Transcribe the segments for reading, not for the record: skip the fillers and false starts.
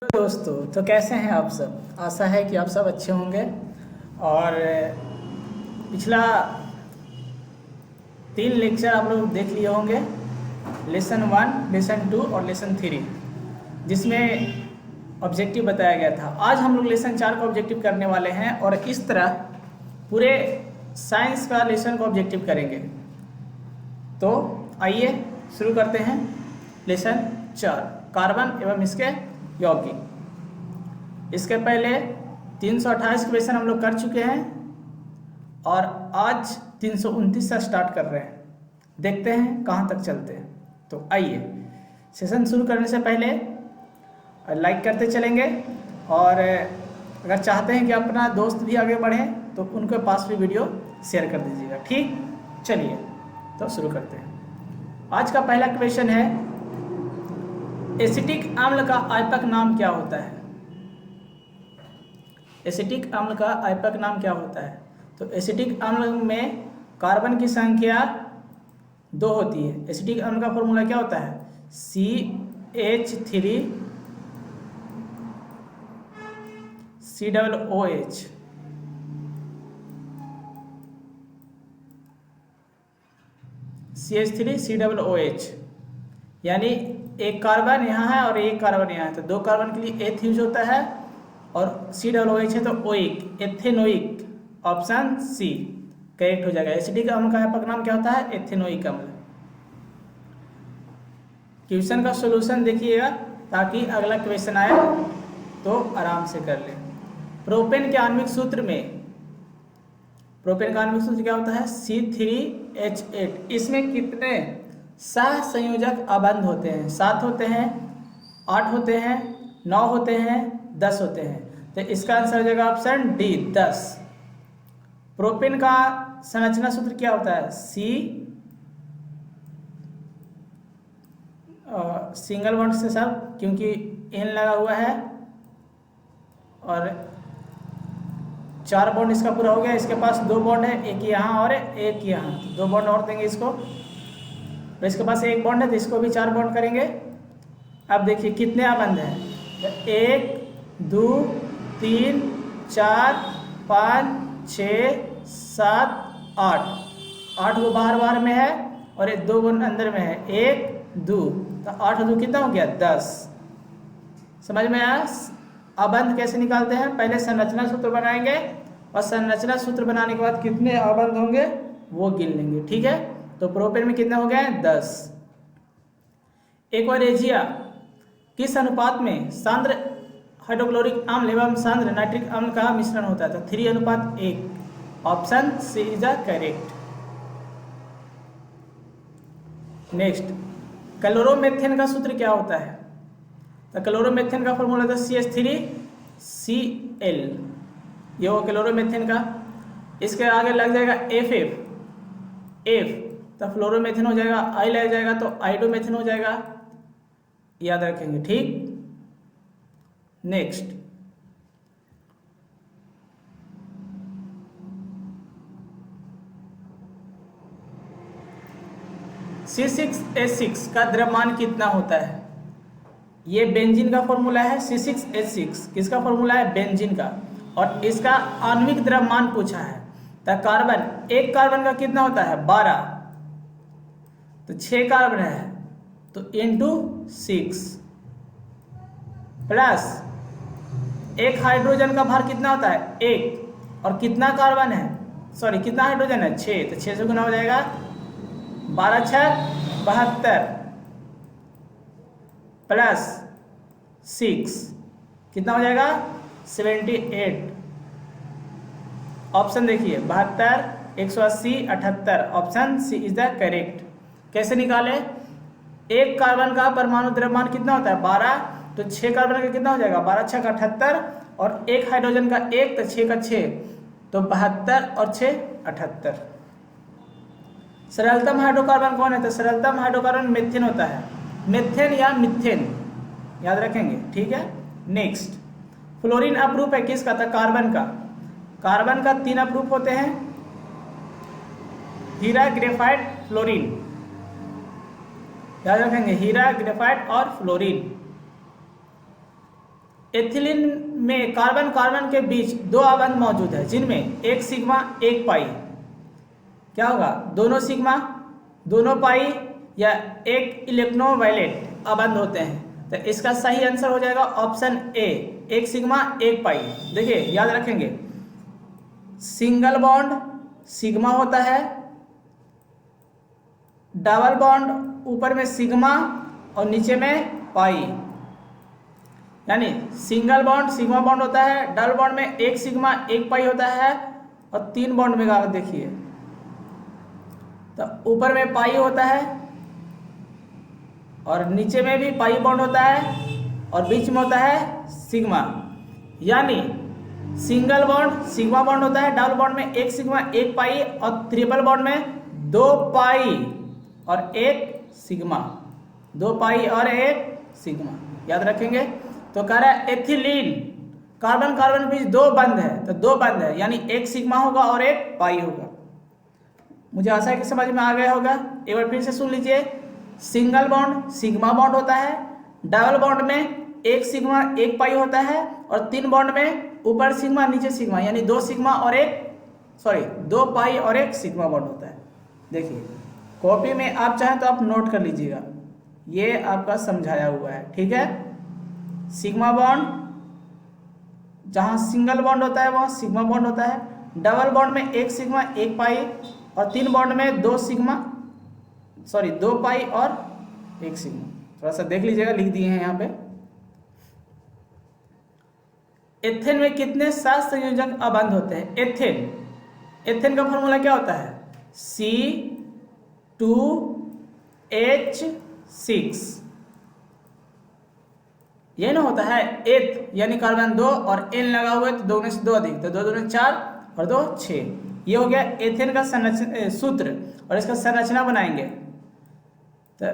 दोस्तों, तो कैसे हैं आप सब। आशा है कि आप सब अच्छे होंगे। और पिछला 3 लेक्चर आप लोग देख लिए होंगे, लेसन 1, लेसन 2 और लेसन 3, जिसमें ऑब्जेक्टिव बताया गया था। आज हम लोग लेसन 4 का ऑब्जेक्टिव करने वाले हैं और इस तरह पूरे साइंस का लेसन का ऑब्जेक्टिव करेंगे। तो आइए शुरू करते हैं। लेसन 4, कार्बन एवं इसके यौगिक। इसके पहले 328 क्वेश्चन हम लोग कर चुके हैं और आज 329 से स्टार्ट कर रहे हैं। देखते हैं कहाँ तक चलते हैं। तो आइए सेशन शुरू करने से पहले लाइक करते चलेंगे और अगर चाहते हैं कि अपना दोस्त भी आगे बढ़े तो उनके पास भी वीडियो शेयर कर दीजिएगा। ठीक, चलिए तो शुरू करते हैं। आज का पहला क्वेश्चन है, एसिटिक अम्ल का आयपक नाम क्या होता है। एसिटिक अम्ल का आयपक नाम क्या होता है? तो एसिटिक अम्ल में कार्बन की संख्या 2 होती है। एसिटिक अम्ल का फॉर्मूला क्या होता है? CH3 COOH। CH3 COOH, यानी एक कार्बन यहाँ है और एक कार्बन यहाँ है, तो 2 कार्बन के लिए एथ यूज होता है और COOH है तो ओइक, एथेनोइक। ऑप्शन सी करेक्ट हो जाएगा। एसिटिक अम्ल का व्यापक नाम क्या होता है? एथेनोइक अम्ल। क्वेश्चन का सॉल्यूशन देखिएगा ताकि अगला क्वेश्चन आए तो आराम से कर ले। प्रोपेन के आणविक सूत्र में, प्रोपेन का आणविक सूत्र क्या होता है? C3H8। इसमें कितने सह संयोजक अबंध होते हैं? 7 होते हैं, 8 होते हैं, 9 होते हैं, 10 होते हैं। तो इसका आंसर हो जाएगा ऑप्शन डी, 10। प्रोपेन का संरचना सूत्र क्या होता है? सिंगल बॉन्ड से सब, क्योंकि एन लगा हुआ है और 4 बॉन्ड इसका पूरा हो गया। इसके पास 2 बॉन्ड है, एक यहाँ और एक यहाँ, 2 बॉन्ड और देंगे इसको। तो इसके पास 1 बॉन्ड है तो इसको भी 4 बॉन्ड करेंगे। अब देखिए कितने अबंध हैं? 1 2 3 4 5 6 7 8, 8 वो बाहर में है और 2 बॉन्ड अंदर में है, 1 2, तो 8 2 कितना हो गया? 10। समझ में आया? अबंध कैसे निकालते हैं? पहले संरचना सूत्र बनाएंगे और संरचना सूत्र बनाने के बाद कितने अबंध होंगे वो गिन लेंगे। ठीक है, तो प्रोपेन में कितने हो गए? 10। एक्वारेजिया किस अनुपात में सांद्र हाइड्रोक्लोरिक अम्ल एवं सांद्र नाइट्रिक अम्ल का मिश्रण होता है? तो 3:1। Option C is the correct. Next, chloromethane का सूत्र क्या होता है? तो क्लोरोमेथेन का फॉर्मूला था CH3Cl। ये वो क्लोरोमेथेन का। इसके आगे लग जाएगा FF, तो फ्लोरोमेथेन हो जाएगा, आई लग जाएगा तो आइडोमेथेन हो जाएगा। याद रखेंगे। ठीक, नेक्स्ट, C6H6 का द्रव्यमान कितना होता है? ये बेंजीन का फॉर्मूला है। C6H6 किसका फॉर्मूला है? बेंजीन का। और इसका आणविक द्रव्यमान पूछा है। तो कार्बन, एक कार्बन का कितना होता है? 12, तो 6 कार्बन है तो इंटू 6 प्लस एक हाइड्रोजन का भार कितना होता है? 1, और कितना कार्बन है? सॉरी, कितना हाइड्रोजन है? 6, तो 6 से गुना हो जाएगा, 12 6 72 प्लस 6 कितना हो जाएगा? 78। ऑप्शन देखिए, 72 180 78। Option C is the correct. कैसे निकाले? एक कार्बन का परमाणु द्रव्यमान कितना होता है? 12, तो 6 कार्बन का कितना हो जाएगा? 12 6 78, और एक हाइड्रोजन का 1, तो 6 का 6, तो 72 और 6 78। सरलतम हाइड्रोकार्बन कौन है? तो सरलतम हाइड्रोकार्बन मेथेन होता है। मेथेन या मिथेन, याद रखेंगे। ठीक है, नेक्स्ट, फ्लोरीन अपरूप है किसका? था कार्बन का। कार्बन का 3 अपरूप होते हैं, हीरा, ग्रेफाइट, फ्लोरीन। याद रखेंगे, हीरा, ग्रेफाइट और फ्लोरीन। एथिलीन में कार्बन कार्बन के बीच दो आबंध मौजूद है जिनमें एक सिग्मा एक पाई। क्या होगा? दोनों सिग्मा दोनों पाई या एक इलेक्ट्रोवायलेट आबंध होते हैं। तो इसका सही आंसर हो जाएगा ऑप्शन ए, एक सिग्मा एक पाई। देखिए याद रखेंगे, सिंगल बॉन्ड सिग्मा होता है, डबल बॉन्ड ऊपर में सिग्मा और नीचे में पाई, यानी सिंगल बॉन्ड सिग्मा बॉन्ड होता है, डबल बॉन्ड में एक सिग्मा एक पाई होता है, और तीन बॉन्ड में अगर देखिए तो ऊपर में पाई होता है और नीचे में भी पाई बॉन्ड होता है और बीच में होता है सिग्मा। यानी सिंगल बॉन्ड सिग्मा बॉन्ड होता है, डबल बॉन्ड में एक सिग्मा एक पाई, और ट्रिपल बॉन्ड में दो पाई और एक सिग्मा, दो पाई और एक सिग्मा। याद रखेंगे। तो कह रहा है एथिलीन कार्बन कार्बन के बीच दो बंध है, तो दो बंध है यानी एक सिग्मा होगा और एक पाई होगा। मुझे आशा है कि समझ में आ गया होगा। एक बार फिर से सुन लीजिए, सिंगल बॉन्ड सिग्मा बॉन्ड होता है, डबल बॉन्ड में एक सिग्मा एक पाई होता है, और तीन बॉन्ड में ऊपर सिग्मा नीचे सिग्मा यानी दो सिग्मा और दो पाई और एक सिग्मा बॉन्ड होता है। देखिए कॉपी में आप चाहें तो आप नोट कर लीजिएगा, ये आपका समझाया हुआ है, ठीक है। सिग्मा बॉन्ड जहाँ सिंगल बॉन्ड होता है वहाँ सिग्मा बॉन्ड होता है, डबल बॉन्ड में एक सिग्मा एक पाई, और तीन बॉन्ड में दो पाई और एक सिग्मा। थोड़ा सा देख लीजिएगा, लिख दिए हैं यहाँ पे। एथेन में कितने सात संयोजक अबंध होते हैं? एथेन का फॉर्मूला क्या होता है? C2H6, ये ना होता है एथ यानी कार्बन दो और एन लगा हुआ है तो दो से दो अधिक, तो दो दूनी चार और दो छः। ये हो गया एथेन का सूत्र। और इसका संरचना बनाएंगे तो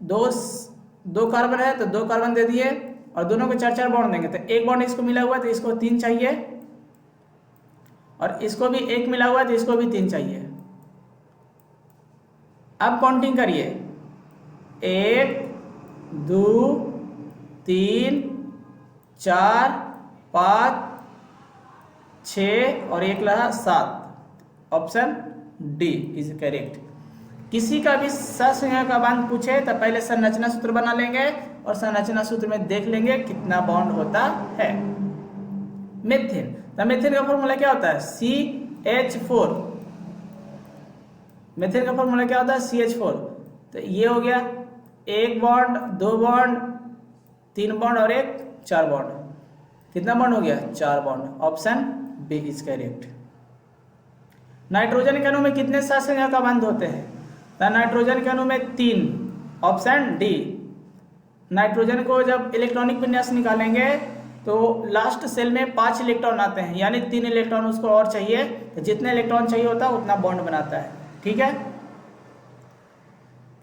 दो कार्बन है तो दो कार्बन दे दिए और दोनों को चार चार बॉन्ड देंगे, तो एक बॉन्ड इसको मिला हुआ है तो इसको तीन चाहिए, और इसको भी एक मिला हुआ है तो इसको भी तीन चाहिए। अब काउंटिंग करिए, 1 2 3 4 5 6 और एक लगा 7। Option D is correct. किसी का भी सहसंयोजक अबंध पूछे तो पहले संरचना सूत्र बना लेंगे और संरचना सूत्र में देख लेंगे कितना बॉन्ड होता है। मीथेन, तो मीथेन का फॉर्मूला क्या होता है? CH4। मीथेन का फॉर्मूला क्या होता है? CH4। तो ये हो गया एक बॉन्ड दो बॉन्ड तीन बॉन्ड और एक चार बॉन्ड। कितना बॉन्ड हो गया? चार bond. Option B is correct. Nitrogen के अणु में कितने सहसंयोजक अबंध होते हैं? तो नाइट्रोजन के अणु में 3। Option D. नाइट्रोजन को जब इलेक्ट्रॉनिक विन्यास निकालेंगे तो लास्ट सेल में 5 इलेक्ट्रॉन आते हैं, यानी 3 इलेक्ट्रॉन उसको और चाहिए, तो जितने इलेक्ट्रॉन चाहिए होता है उतना बॉन्ड बनाता है। ठीक है,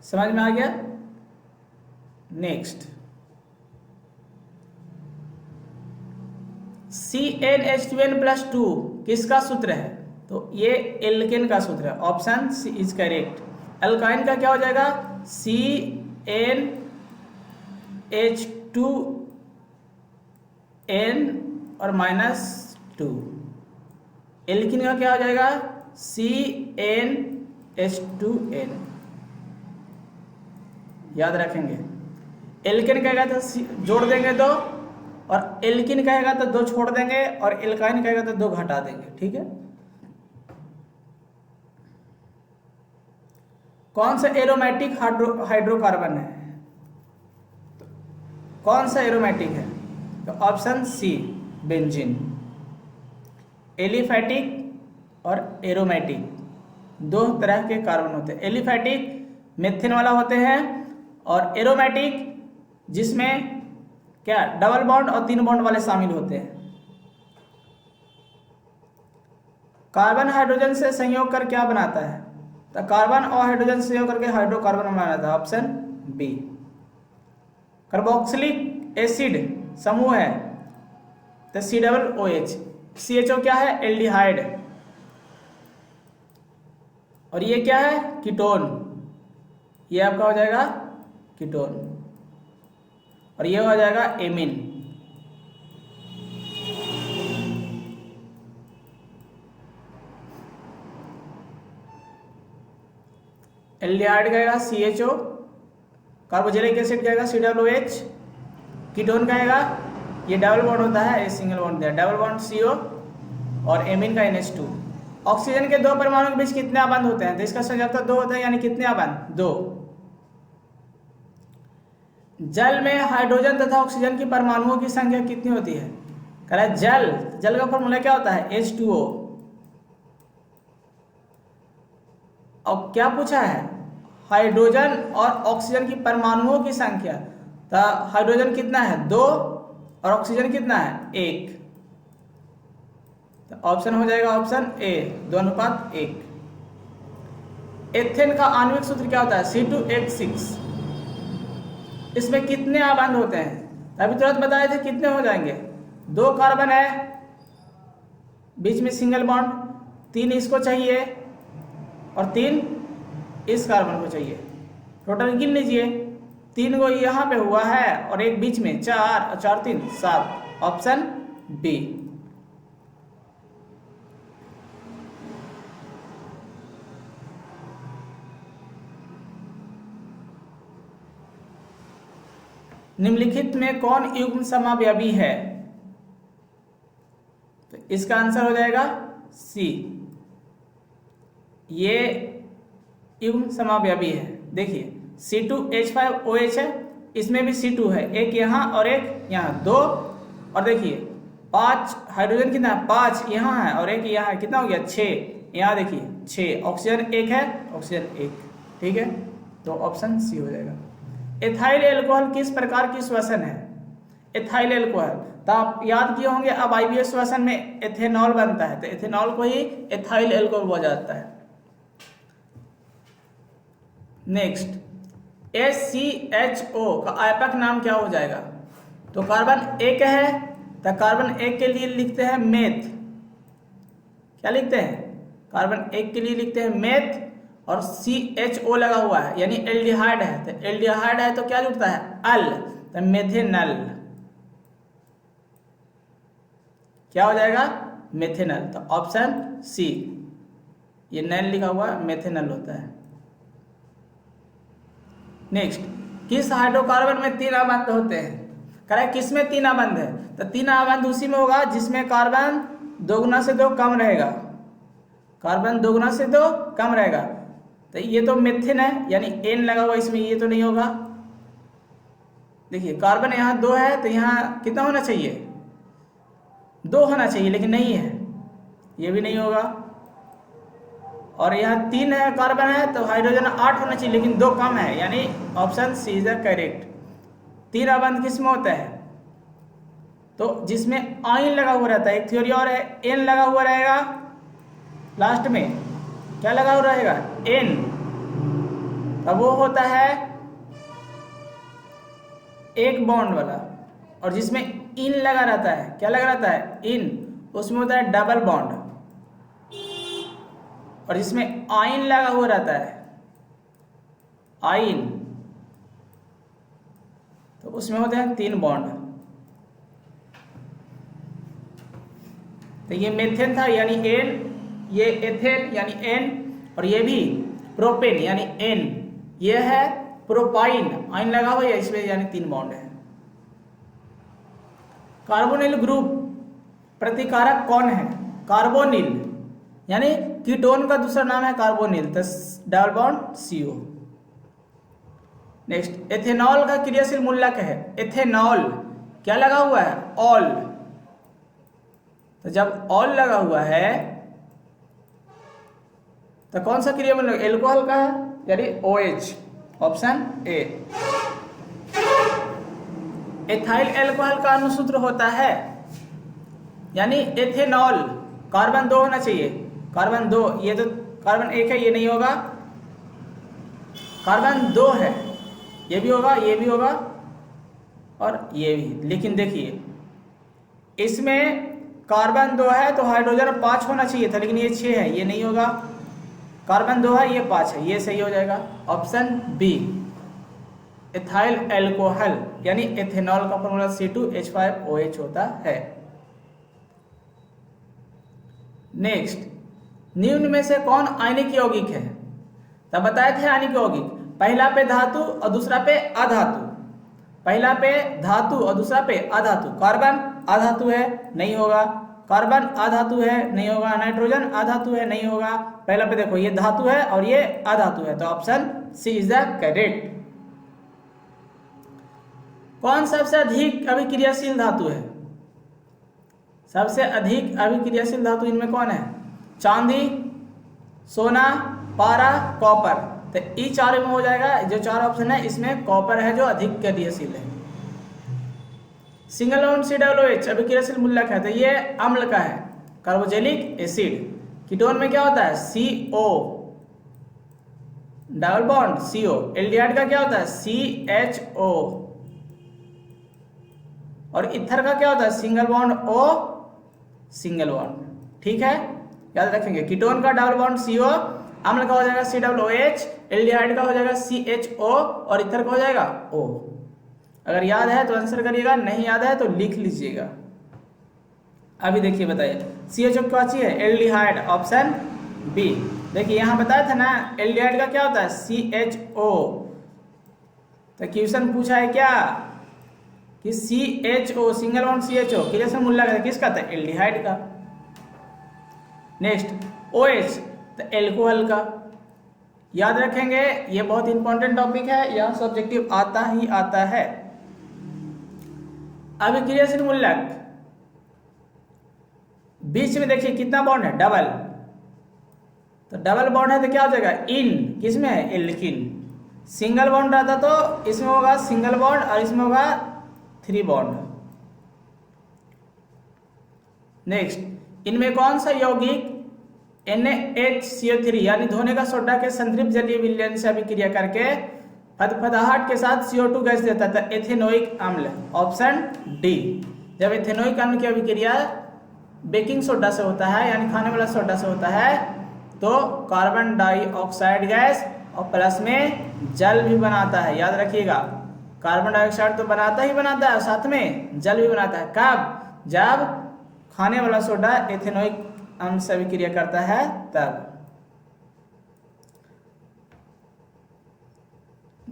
समझ में आ गया। नेक्स्ट, CnH2n+2 किसका सूत्र है? तो ये एल्केन का सूत्र है। Option C is correct. Alkyne का क्या हो जाएगा? CnH2n और -2। एल्किन का क्या हो जाएगा? CnH2n। याद रखेंगे, एल्केन कहेगा तो जोड़ देंगे 2, और एल्किन कहेगा तो 2 छोड़ देंगे, और एल्काइन कहेगा तो 2 घटा देंगे। ठीक है। कौन सा एरोमेटिक हाइड्रोकार्बन है? तो कौन सा एरोमेटिक है? तो ऑप्शन सी बेंजीन। एलिफैटिक और एरोमेटिक दो तरह के कार्बन होते हैं। एलिफैटिक मेथेन वाला होते हैं, और एरोमेटिक जिसमें क्या डबल बॉन्ड और 3 बॉन्ड वाले शामिल होते हैं। कार्बन हाइड्रोजन से संयोग कर क्या बनाता है? तो कार्बन और हाइड्रोजन संयोग करके हाइड्रोकार्बन बनाता है। Option B. कार्बोक्सिलिक एसिड समूह है तो COOH। CHO क्या है? एल्डिहाइड। और ये क्या है? कीटोन। ये आपका हो जाएगा कीटोन, और ये हो जाएगा एमीन। एल्डिहाइड कहेगा CHO, कार्बोक्सिलिक एसिड कहेगा COOH, कीटोन कहेगा ये डबल बॉन्ड होता है, ये सिंगल बॉन्ड दिया, डबल बॉन्ड CO और एमीन का NH2। ऑक्सीजन के दो परमाणु के बीच कितने आबंध होते हैं? तो इसका संयोजकता 2 होता है, यानी कितने आबंध? 2। जल में हाइड्रोजन तथा ऑक्सीजन की परमाणुओं की संख्या कितनी होती है? कह रहा है जल का फॉर्मूला क्या होता है? H2O। और क्या पूछा है? हाइड्रोजन और ऑक्सीजन की परमाणुओं की संख्या। तो हाइड्रोजन कितना है? 2 और ऑक्सीजन कितना है? 1। तो ऑप्शन हो जाएगा ऑप्शन ए, 2:1। एथेन का आणविक सूत्र क्या होता है? C2H6। इसमें कितने आबंध होते हैं? अभी तुरंत बताए थे कितने हो जाएंगे? 2 कार्बन है, बीच में सिंगल बॉन्ड, 3 इसको चाहिए और 3 इस कार्बन को चाहिए। टोटल गिन लीजिए, 3 को यहाँ पे हुआ है और एक बीच में, 4 और 4 3 7। Option B. निम्नलिखित में कौन युग्म समावयवी है? तो इसका आंसर हो जाएगा सी, ये युग्म समावयवी है। देखिए C2H5OH है, इसमें भी C2 है, एक यहाँ और एक यहाँ, 2। और देखिए 5 हाइड्रोजन कितना है? 5 यहाँ है और एक यहाँ है, कितना हो गया? 6। यहाँ देखिए 6, ऑक्सीजन 1 है, ऑक्सीजन 1। ठीक है, तो ऑप्शन सी हो जाएगा। एथाइल एल्कोहल किस प्रकार की श्वसन है? एथाइल एल्कोहल, तो आप याद किए होंगे, अब IBA श्वसन में एथेनॉल बनता है, तो एथेनॉल को ही एथाइल एल्कोहल बोला जाता है। नेक्स्ट, HCHO का आयपक नाम क्या हो जाएगा? तो कार्बन 1 है, तो कार्बन 1 के लिए लिखते हैं मेथ। क्या लिखते हैं? कार्बन 1 के लिए लिखते हैं मेथ, और CHO लगा हुआ है यानी एल्डिहाइड है, तो एल्डिहाइड है तो क्या जुड़ता है? अल, तो मेथेनल। क्या हो जाएगा? मेथेनल। तो ऑप्शन सी, ये नल लिखा हुआ मेथेनल होता है। नेक्स्ट, किस हाइड्रोकार्बन में 3 आबंध होते हैं? कह रहा है किस में 3 आबंध है? तो 3 आबंध उसी में होगा जिसमें कार्बन 2 गुना से 2 कम रहेगा। कार्बन 2 गुना से 2 कम रहेगा। तो ये तो मेथिन है यानी N लगा हुआ इसमें, ये तो नहीं होगा। देखिए कार्बन यहाँ 2 है, तो यहाँ कितना होना चाहिए? 2 होना चाहिए, लेकिन नहीं है, ये भी नहीं होगा। और यहाँ 3 है कार्बन है, तो हाइड्रोजन 8 होना चाहिए, लेकिन 2 कम है, यानी option C is the correct. 3 आबंध किस में होता है? तो जिसमें आयन लगा हुआ रहता है। एक थ्योरी और है, N लगा हुआ रहेगा लास्ट में, क्या लगा हुआ रहेगा? N। तब वो होता है एक बॉन्ड वाला, और जिसमें इन लगा रहता है, क्या लगा रहता है? इन, उसमें होता है डबल बॉन्ड। और जिसमें आयन लगा हुआ रहता है, आयन, तो उसमें होते हैं 3 बॉन्ड। तो ये मेथेन था यानी N, ये एथेन यानी N, और ये भी प्रोपेन यानी N, ये है प्रोपाइन, आयन लगा हुआ है इसमें, यानी 3 बॉन्ड है। कार्बोनिल ग्रुप प्रतिकारक कौन है? कार्बोनिल यानी कीटोन का दूसरा नाम है कार्बोनिल, तो double bond CO। Next, ethanol का क्रियाशील मूलक है। एथेनॉल क्या लगा हुआ है? ऑल। तो जब ऑल लगा हुआ है तो कौन सा क्रिया मूलक? एल्कोहल का है, यानी OH। Option A. Ethyl alcohol का अनुसूत्र होता है, यानी एथेनॉल, कार्बन 2 होना चाहिए, कार्बन 2, ये तो कार्बन 1 है, ये नहीं होगा। कार्बन 2 है, ये भी होगा, ये भी होगा और ये भी। लेकिन देखिए इसमें कार्बन 2 है तो हाइड्रोजन 5 होना चाहिए था, लेकिन ये 6 है, ये नहीं होगा। कार्बन 2 है, ये 5 है, ये सही हो जाएगा। ऑप्शन बी, एथाइल एल्कोहल यानी एथेनॉल का फॉर्मूला C2H5OH होता है। नेक्स्ट, निम्न में से कौन आयनिक यौगिक है? तब बताए थे आनिक यौगिक, पहला पे धातु और दूसरा पे अधातु, पहला पे धातु और दूसरा पे अधातु। कार्बन अधातु है, नहीं होगा। कार्बन अधातु है, नहीं होगा। नाइट्रोजन अधातु है, नहीं होगा। पहला पे देखो ये धातु है और ये अधातु है, तो option C is the correct. कौन सबसे अधिक अभिक्रियाशील धातु है? सबसे अधिक अभिक्रियाशील धातु इनमें कौन है? चांदी, सोना, पारा, कॉपर। तो ई चारों में हो जाएगा। जो चार ऑप्शन है इसमें कॉपर है जो अधिक क्रियाशील है। सिंगल बॉन्ड COOH अभिक्रियाशील मूलक है, तो ये अम्ल का है, कार्बोजेलिक एसिड। कीटोन में क्या होता है? CO, double bond CO। Aldehyde का क्या होता है? CHO। और इथर का क्या होता है? Single bond O, single bond. ठीक है, याद रखेंगे। कीटोन का डबल बॉन्ड CO, अम्ल का हो जाएगा COOH, एल्डिहाइड का हो जाएगा CHO और इथर का हो जाएगा O। अगर याद है तो आंसर करिएगा, नहीं याद है तो लिख लीजिएगा। अभी देखिए बताइए CHO क्या चीज है? Aldehyde, option B. देखिए यहाँ बताया था ना एल्डिहाइड का क्या होता है? CHO। तो क्वेश्चन पूछा है क्या कि CHO, सिंगल बॉन्ड CHO क्रियाशील मूलक है किसका? था एल्डिहाइड का। नेक्स्ट OH, तो एल्कोहल का। याद रखेंगे, ये बहुत इंपॉर्टेंट टॉपिक है, यह सब्जेक्टिव आता ही आता है। अभिक्रियाशील मूलक बीच में देखिए कितना बॉन्ड है? डबल। तो डबल बॉन्ड है तो क्या हो जाएगा? इन। किसमें है? एल्किन। सिंगल बॉन्ड रहता तो इसमें होगा सिंगल बॉन्ड और इसमें होगा 3 बॉन्ड। नेक्स्ट, इनमें कौन सा यौगिक NaHCO3 यानी धोने का सोडा के संतृप्त जलीय विलयन से अभिक्रिया करके फदफदाहट के साथ CO2 गैस देता था? एथेनोइक अम्ल, ऑप्शन डी। जब एथेनोइक अम्ल की अभिक्रिया बेकिंग सोडा से होता है यानी खाने वाला सोडा से होता है तो कार्बन डाइऑक्साइड गैस और प्लस में जल भी बनाता है। याद रखिएगा, कार्बन डाइऑक्साइड तो बनाता ही बनाता है और साथ में जल भी बनाता है। कब? जब खाने वाला सोडा एथेनोइक अम्ल से अभिक्रिया करता है तब।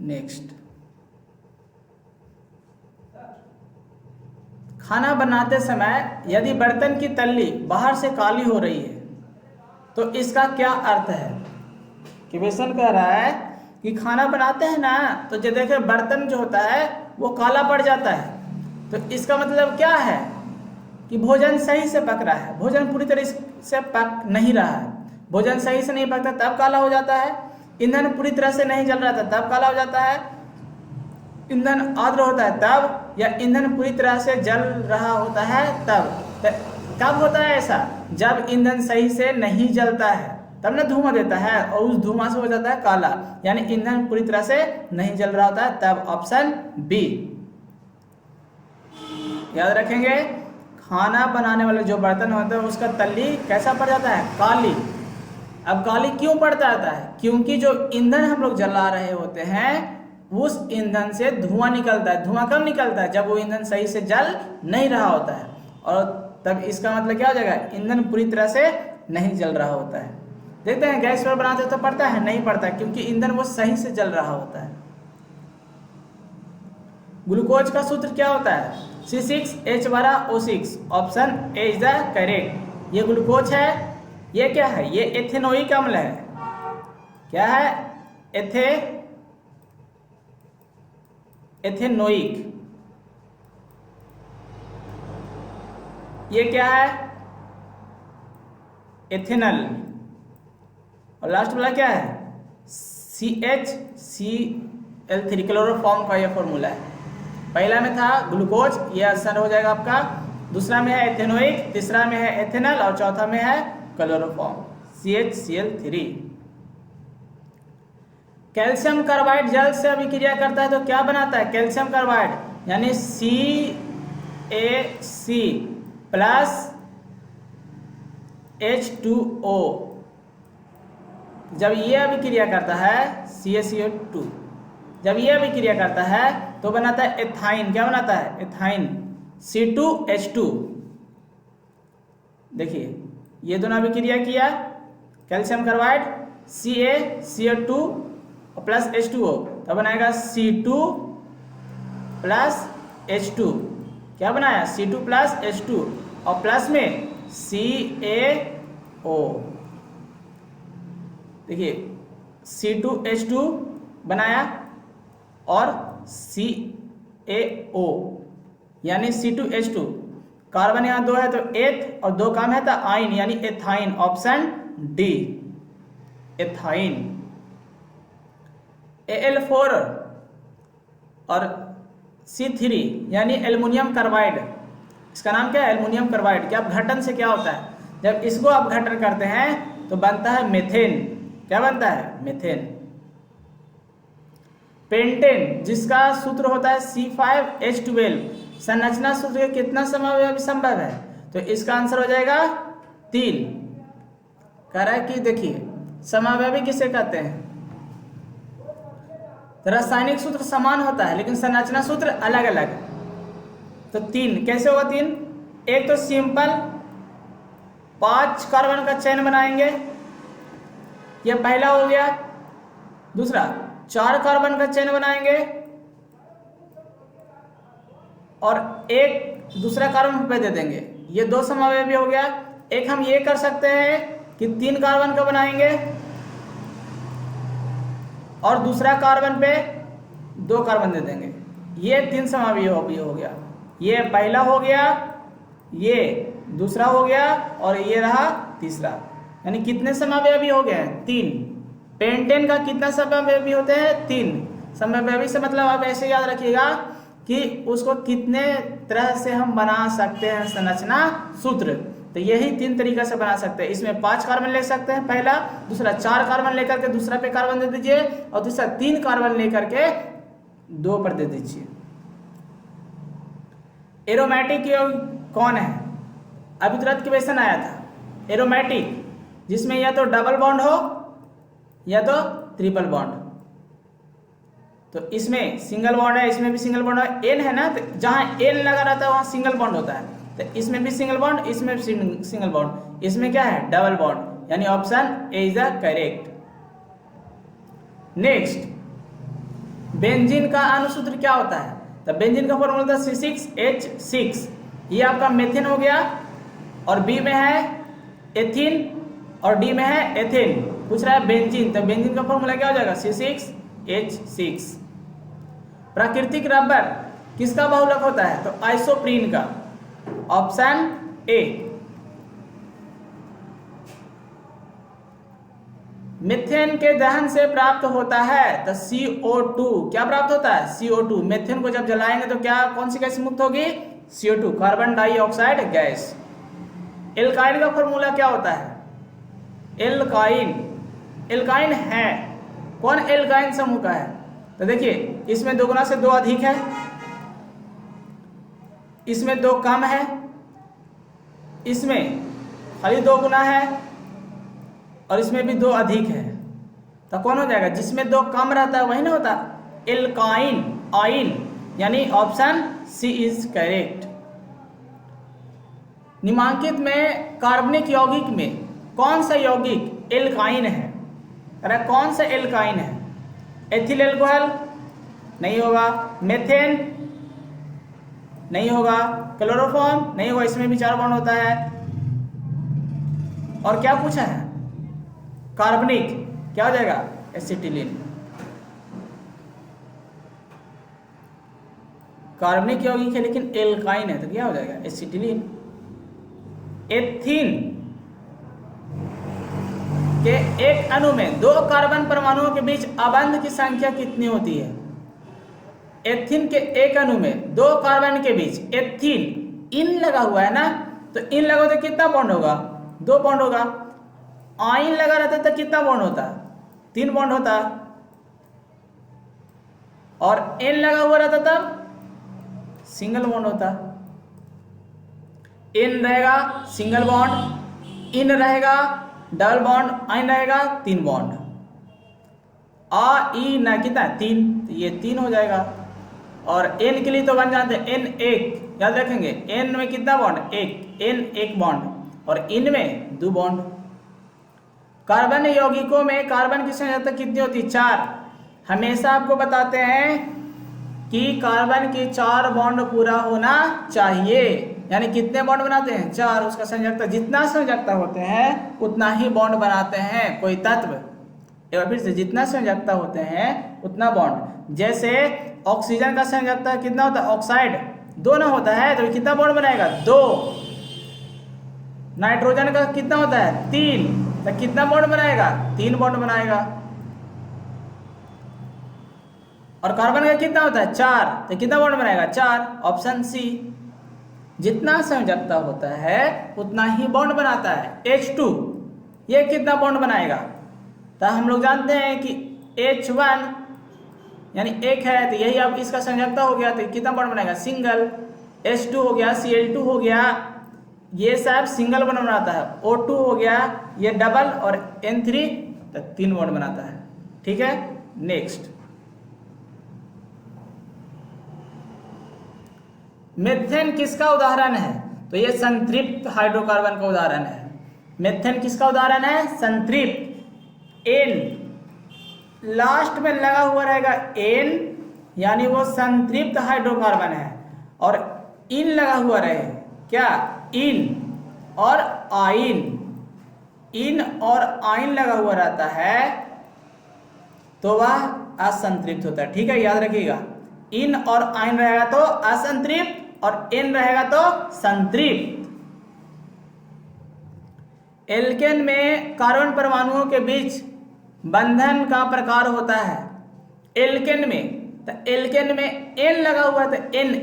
नेक्स्ट, खाना बनाते समय यदि बर्तन की तल्ली बाहर से काली हो रही है तो इसका क्या अर्थ है? क्वेश्चन कह रहा है कि खाना बनाते हैं ना तो जो देखे बर्तन जो होता है वो काला पड़ जाता है, तो इसका मतलब क्या है कि भोजन सही से पक रहा है, भोजन पूरी तरह से पक नहीं रहा है। भोजन सही से नहीं पकता तब काला हो जाता है। ईंधन पूरी तरह से नहीं जल रहा था तब काला हो जाता है। ईंधन आर्द्र होता है तब, या ईंधन पूरी तरह से जल रहा होता है तब। कब होता है ऐसा? जब ईंधन सही से नहीं जलता है तब ना धुआं देता है और उस धुआं से हो जाता है काला, यानी ईंधन पूरी तरह से नहीं जल रहा होता है तब। Option B. याद रखेंगे, खाना बनाने वाले जो बर्तन होते हैं उसका तल्ली कैसा पड़ जाता है? काली। अब काली क्यों पड़ता रहता है? क्योंकि जो ईंधन हम लोग जला रहे होते हैं उस ईंधन से धुआं निकलता है। धुआं कब निकलता है? जब वो ईंधन सही से जल नहीं रहा होता है, और तब इसका मतलब क्या हो जाएगा? ईंधन पूरी तरह से नहीं जल रहा होता है। देखते हैं गैस पर बनाते तो पड़ता है? नहीं पड़ता, क्योंकि ईंधन वो सही से जल रहा होता है। ग्लूकोज का सूत्र क्या होता है? C6H12O6, option A is the correct. ये ग्लूकोज है, ये क्या है? ये एथेनोइक अम्ल है। क्या है? एथेनोइक। ये क्या है? एथेनल। और लास्ट वाला क्या है? CHCl3, क्लोरोफॉर्म का यह फॉर्मूला है। पहला में था ग्लूकोज, ये आंसर हो जाएगा आपका। दूसरा में है एथेनोइक, तीसरा में है एथेनल और चौथा में है क्लोरोफॉर्म CHCl3। कैल्शियम कार्बाइड जल से अभिक्रिया करता है तो क्या बनाता है? कैल्शियम कार्बाइड यानी CaC प्लस H2O। जब ये अभिक्रिया करता है CaCO2, जब ये अभिक्रिया करता है तो बनाता है एथाइन। क्या बनाता है? Ethyne C2H2। देखिए ये दोनों अभिक्रिया किया कैल्शियम कार्बाइड CaCO2 और प्लस H2O, तो बनाएगा C2 प्लस H2। क्या बनाया? C2 प्लस H2 और प्लस में CaO। देखिए C2H2 बनाया और CaO यानी C2H2। कार्बन यहाँ 2 है तो एथ और 2 कम है तो आइन यानी ethyne, option D ethyne. Al4 और C3 यानी एल्युमिनियम कार्बाइड, इसका नाम क्या है? Aluminium carbide. क्या अपघटन से क्या होता है? जब इसको अपघटन करते हैं तो बनता है मेथेन। क्या बनता है? मेथेन। पेंटेन जिसका सूत्र होता है C5H12, संरचना सूत्र के कितना समावयवी संभव है? तो इसका आंसर हो जाएगा 3। कह रहा है कि देखिए समावयवी किसे कहते हैं? तो रासायनिक सूत्र समान होता है लेकिन संरचना सूत्र अलग अलग। तो 3 कैसे होगा? 3 एक तो सिंपल 5 कार्बन का चेन बनाएंगे, यह पहला हो गया। दूसरा 4 कार्बन का चेन बनाएंगे और एक दूसरा कार्बन पे दे देंगे, ये 2 समावयवी हो गया। एक हम ये कर सकते हैं कि 3 कार्बन का बनाएंगे और दूसरा कार्बन पे 2 कार्बन दे देंगे, ये 3 समावयवी हो गया। ये पहला हो गया, ये दूसरा हो गया और ये रहा तीसरा। यानी कितने समावयवी हो गए? 3। पेंटेन का कितना समावयवी होते हैं? 3 समावयवी से मतलब आप ऐसे याद रखिएगा कि उसको कितने तरह से हम बना सकते हैं संरचना सूत्र। तो यही 3 तरीका से बना सकते हैं। इसमें 5 कार्बन ले सकते हैं पहला, दूसरा 4 कार्बन लेकर के दूसरा पे कार्बन दे दीजिए और तीसरा 3 कार्बन लेकर के 2 पर दे दीजिए। एरोमेटिक यौगिक कौन है? अभी तुरंत क्वेश्चन आया था। एरोमेटिक जिसमें या तो डबल बॉन्ड हो या तो ट्रिपल बॉन्ड। तो इसमें सिंगल बॉन्ड है, इसमें भी सिंगल बॉन्ड है। एन है ना, तो जहां एन लगा रहता है वहां सिंगल बॉन्ड होता है। तो इसमें भी सिंगल बॉन्ड, इसमें भी सिंगल बॉन्ड। इसमें क्या है? डबल बॉन्ड, यानी option A is the correct. Next, benzene का अणुसूत्र क्या होता है? तो बेंजीन का फॉर्मूला होता है C6H6। ये आपका मेथेन हो गया और बी में है एथीन और डी में है एथेन। पूछ रहा है बेंजीन, तो बेंजीन का फॉर्मूला क्या हो जाएगा? C6H6। प्राकृतिक रबर किसका बहुलक होता है? तो आइसोप्रीन का, ऑप्शन ए। मीथेन के दहन से प्राप्त होता है तो CO2। क्या प्राप्त होता है? CO2। मीथेन को जब जलाएंगे तो क्या कौन सी गैस मुक्त होगी? CO2, carbon dioxide gas. Alkyne का फॉर्मूला क्या होता है? एल्काइन, एल्काइन है कौन? एल्काइन समूह का है। तो देखिए इसमें 2 गुना से 2 अधिक है, इसमें 2 कम है, इसमें खाली 2 गुना है और इसमें भी 2 अधिक है। तो कौन हो जाएगा? जिसमें 2 कम रहता है वही ना होता एल्काइन, आइन, यानी ऑप्शन सी इज करेक्ट। निम्नलिखित में कार्बनिक यौगिक में कौन सा यौगिक एल्काइन है? अरे कौन सा एल्काइन है? एथिल एल्कोहल नहीं होगा, मेथेन नहीं होगा, क्लोरोफॉर्म नहीं होगा, इसमें भी 4 बॉन्ड होता है। और क्या पूछा है? कार्बनिक, क्या हो जाएगा? एसिटिलीन। कार्बनिक यौगिक है लेकिन एल्काइन है तो क्या हो जाएगा? एसिटिलीन। एथीन के एक अणु में 2 कार्बन परमाणुओं के बीच अबंध की संख्या कितनी होती है? एथीन के एक अणु में 2 कार्बन के बीच, एथीन इन लगा हुआ है ना, तो इन लगा तो कितना बॉन्ड होगा? 2 बॉन्ड होगा। आइन लगा रहता तो कितना बॉन्ड होता? 3 बॉन्ड होता। और एन लगा हुआ रहता तब सिंगल बॉन्ड होता। एन रहेगा सिंगल बॉन्ड, इन रहेगा डबल बॉन्ड, आइन रहेगा 3 बॉन्ड। आ ई ना कितना? 3, तो ये 3 हो जाएगा। और एन के लिए तो बन जाते हैं एन 1, याद रखेंगे। एन में कितना बॉन्ड? 1, एन 1 बॉन्ड और इन में 2 बॉन्ड। कार्बन यौगिकों में कार्बन की संयोजकता कितनी होती है? 4। हमेशा आपको बताते हैं कि कार्बन के 4 बॉन्ड पूरा होना चाहिए। यानी कितने बॉन्ड बनाते हैं? 4। उसका संयोजकता, जितना संयोजकता होते हैं उतना ही बॉन्ड बनाते हैं कोई तत्व। एक बार फिर से, जितना संयोजकता होते हैं उतना बॉन्ड। जैसे ऑक्सीजन का संयोजकता कितना होता है? ऑक्साइड 2 ना होता है तो कितना बॉन्ड बनाएगा? 2। नाइट्रोजन का कितना होता है? 3, तो कितना बॉन्ड बनाएगा? 3 बॉन्ड बनाएगा। और कार्बन का कितना होता है? 4, तो कितना बॉन्ड बनाएगा? 4। Option C. जितना संयोजकता होता है उतना ही बॉन्ड बनाता है। H2 ये कितना बॉन्ड बनाएगा? तो हम लोग जानते हैं कि H1 यानी 1 है, तो यही अब इसका संयोजकता हो गया, तो कितना बॉन्ड बनाएगा? सिंगल। H2 हो गया, Cl2 हो गया, ये सब सिंगल बॉन्ड बनाता है। O2 हो गया, ये डबल, और N3 तो 3 बॉन्ड बनाता है। ठीक है, नेक्स्ट। मेथेन किसका उदाहरण है? तो ये संतृप्त हाइड्रोकार्बन का उदाहरण है। मेथेन किसका उदाहरण है? संतृप्त। N लास्ट में लगा हुआ रहेगा, N यानी वो संतृप्त हाइड्रोकार्बन है, और इन लगा हुआ रहे क्या? इन और आइन। इन और आइन लगा हुआ रहता है तो वह असंतृप्त होता है। ठीक है, याद रखिएगा। इन और आइन रहेगा तो असंतृप्त, और एन रहेगा तो संतृप्त। एल्केन में कार्बन परमाणुओं के बीच बंधन का प्रकार होता है। एल्केन में, तो एल्केन में एन लगा हुआ है तो एन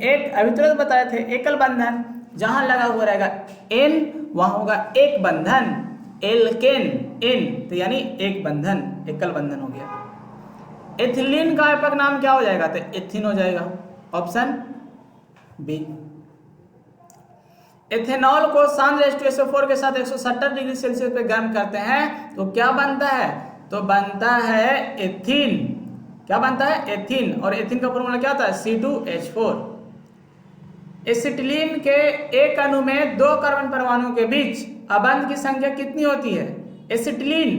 एक अभी तुरंत बताए थे, एकल बंधन। जहां लगा हुआ रहेगा एन वहां होगा एक बंधन। एल्केन एन तो यानी एक बंधन, एकल बंधन हो गया। एथिलीन का व्यापक नाम क्या हो जाएगा? तो एथिन हो जाएगा। Option B. एथेनॉल को सांद्र H2SO4 के साथ 170 डिग्री सेल्सियस पे गर्म करते हैं तो क्या बनता है? तो बनता है एथिन। क्या बनता है? एथिन। और एथिन का फॉर्मूला क्या होता है? C2H4। एसिटिलीन के एक अणु में 2 कार्बन परमाणुओं के बीच अबंध की संख्या कितनी होती है? एसिटिलीन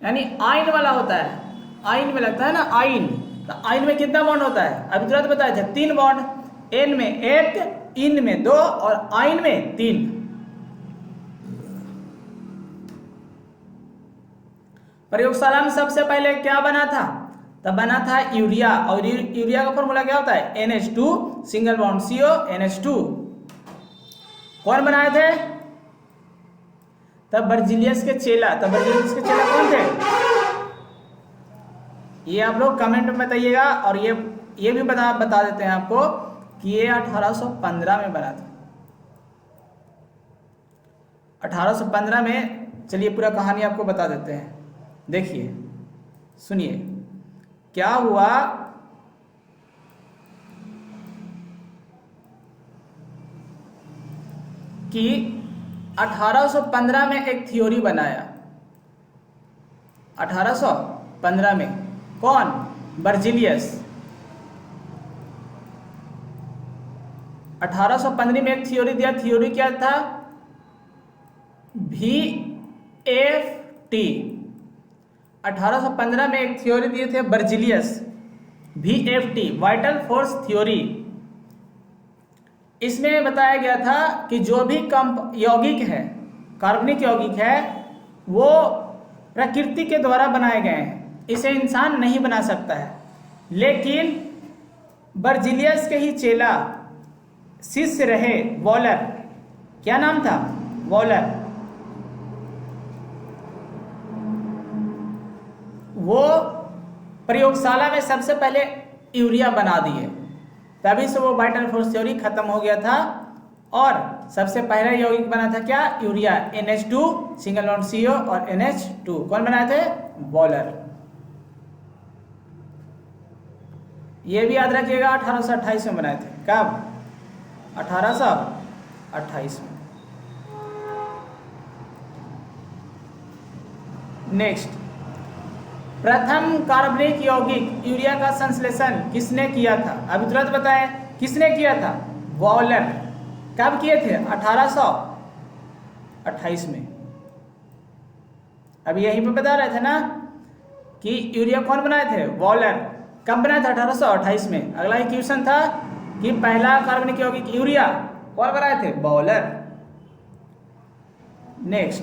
यानी आयन वाला होता है, आयन में लगता है ना, आयन। तो आयन में कितना बॉन्ड होता है? अभी तुरंत बताया था, 3 बॉन्ड। एन में 1, इन में 2 और आयन में 3। प्रयोगशाला में सबसे पहले क्या बना था? तब बना था यूरिया। और यूरिया का फॉर्मूला क्या होता है? NH2 single bond CO NH2। कौन बनाए थे? तब बर्जिलियस के चेला। तब बर्जिलियस के चेला कौन थे? ये आप लोग कमेंट में बताइएगा। और ये भी बता देते हैं आपको कि ये 1815 में बना था। 1815 में। चलिए पूरा कहानी आपको बता देते हैं। देखिए, सुनिए क्या हुआ। कि 1815 में एक थ्योरी बनाया। 1815 में कौन? बर्जिलियस। 1815 में एक थ्योरी दिया। थ्योरी क्या था? VFT। 1815 में एक थ्योरी दिए थे Berzelius, VFT vital force theory. इसमें बताया गया था कि जो भी यौगिक है, कार्बनिक यौगिक है, वो प्रकृति के द्वारा बनाए गए हैं, इसे इंसान नहीं बना सकता है। लेकिन बर्जिलियस के ही चेला शिष्य रहे वॉलर। क्या नाम था? वॉलर। वो प्रयोगशाला में सबसे पहले यूरिया बना दिए, तभी से वो वाइटल फोर्स थ्योरी खत्म हो गया था। और सबसे पहला यौगिक बना था क्या? Urea. NH2 single bond CO और NH2। कौन बनाए थे? वॉलर। ये भी याद रखिएगा, 1828 में बनाए थे। कब? 1828 में। नेक्स्ट, प्रथम कार्बनिक यौगिक यूरिया का संश्लेषण किसने किया था? अभी तुरंत बताएं, किसने किया था? वॉलर। कब किए थे? 1828 में। अभी यहीं पे बता रहे थे ना कि यूरिया कौन बनाए थे? वॉलर। कब बनाया था? 1828 में। अगला ही क्वेश्चन था कि पहला कार्बनिक यौगिक यूरिया कौन बनाए थे? वॉलर। नेक्स्ट,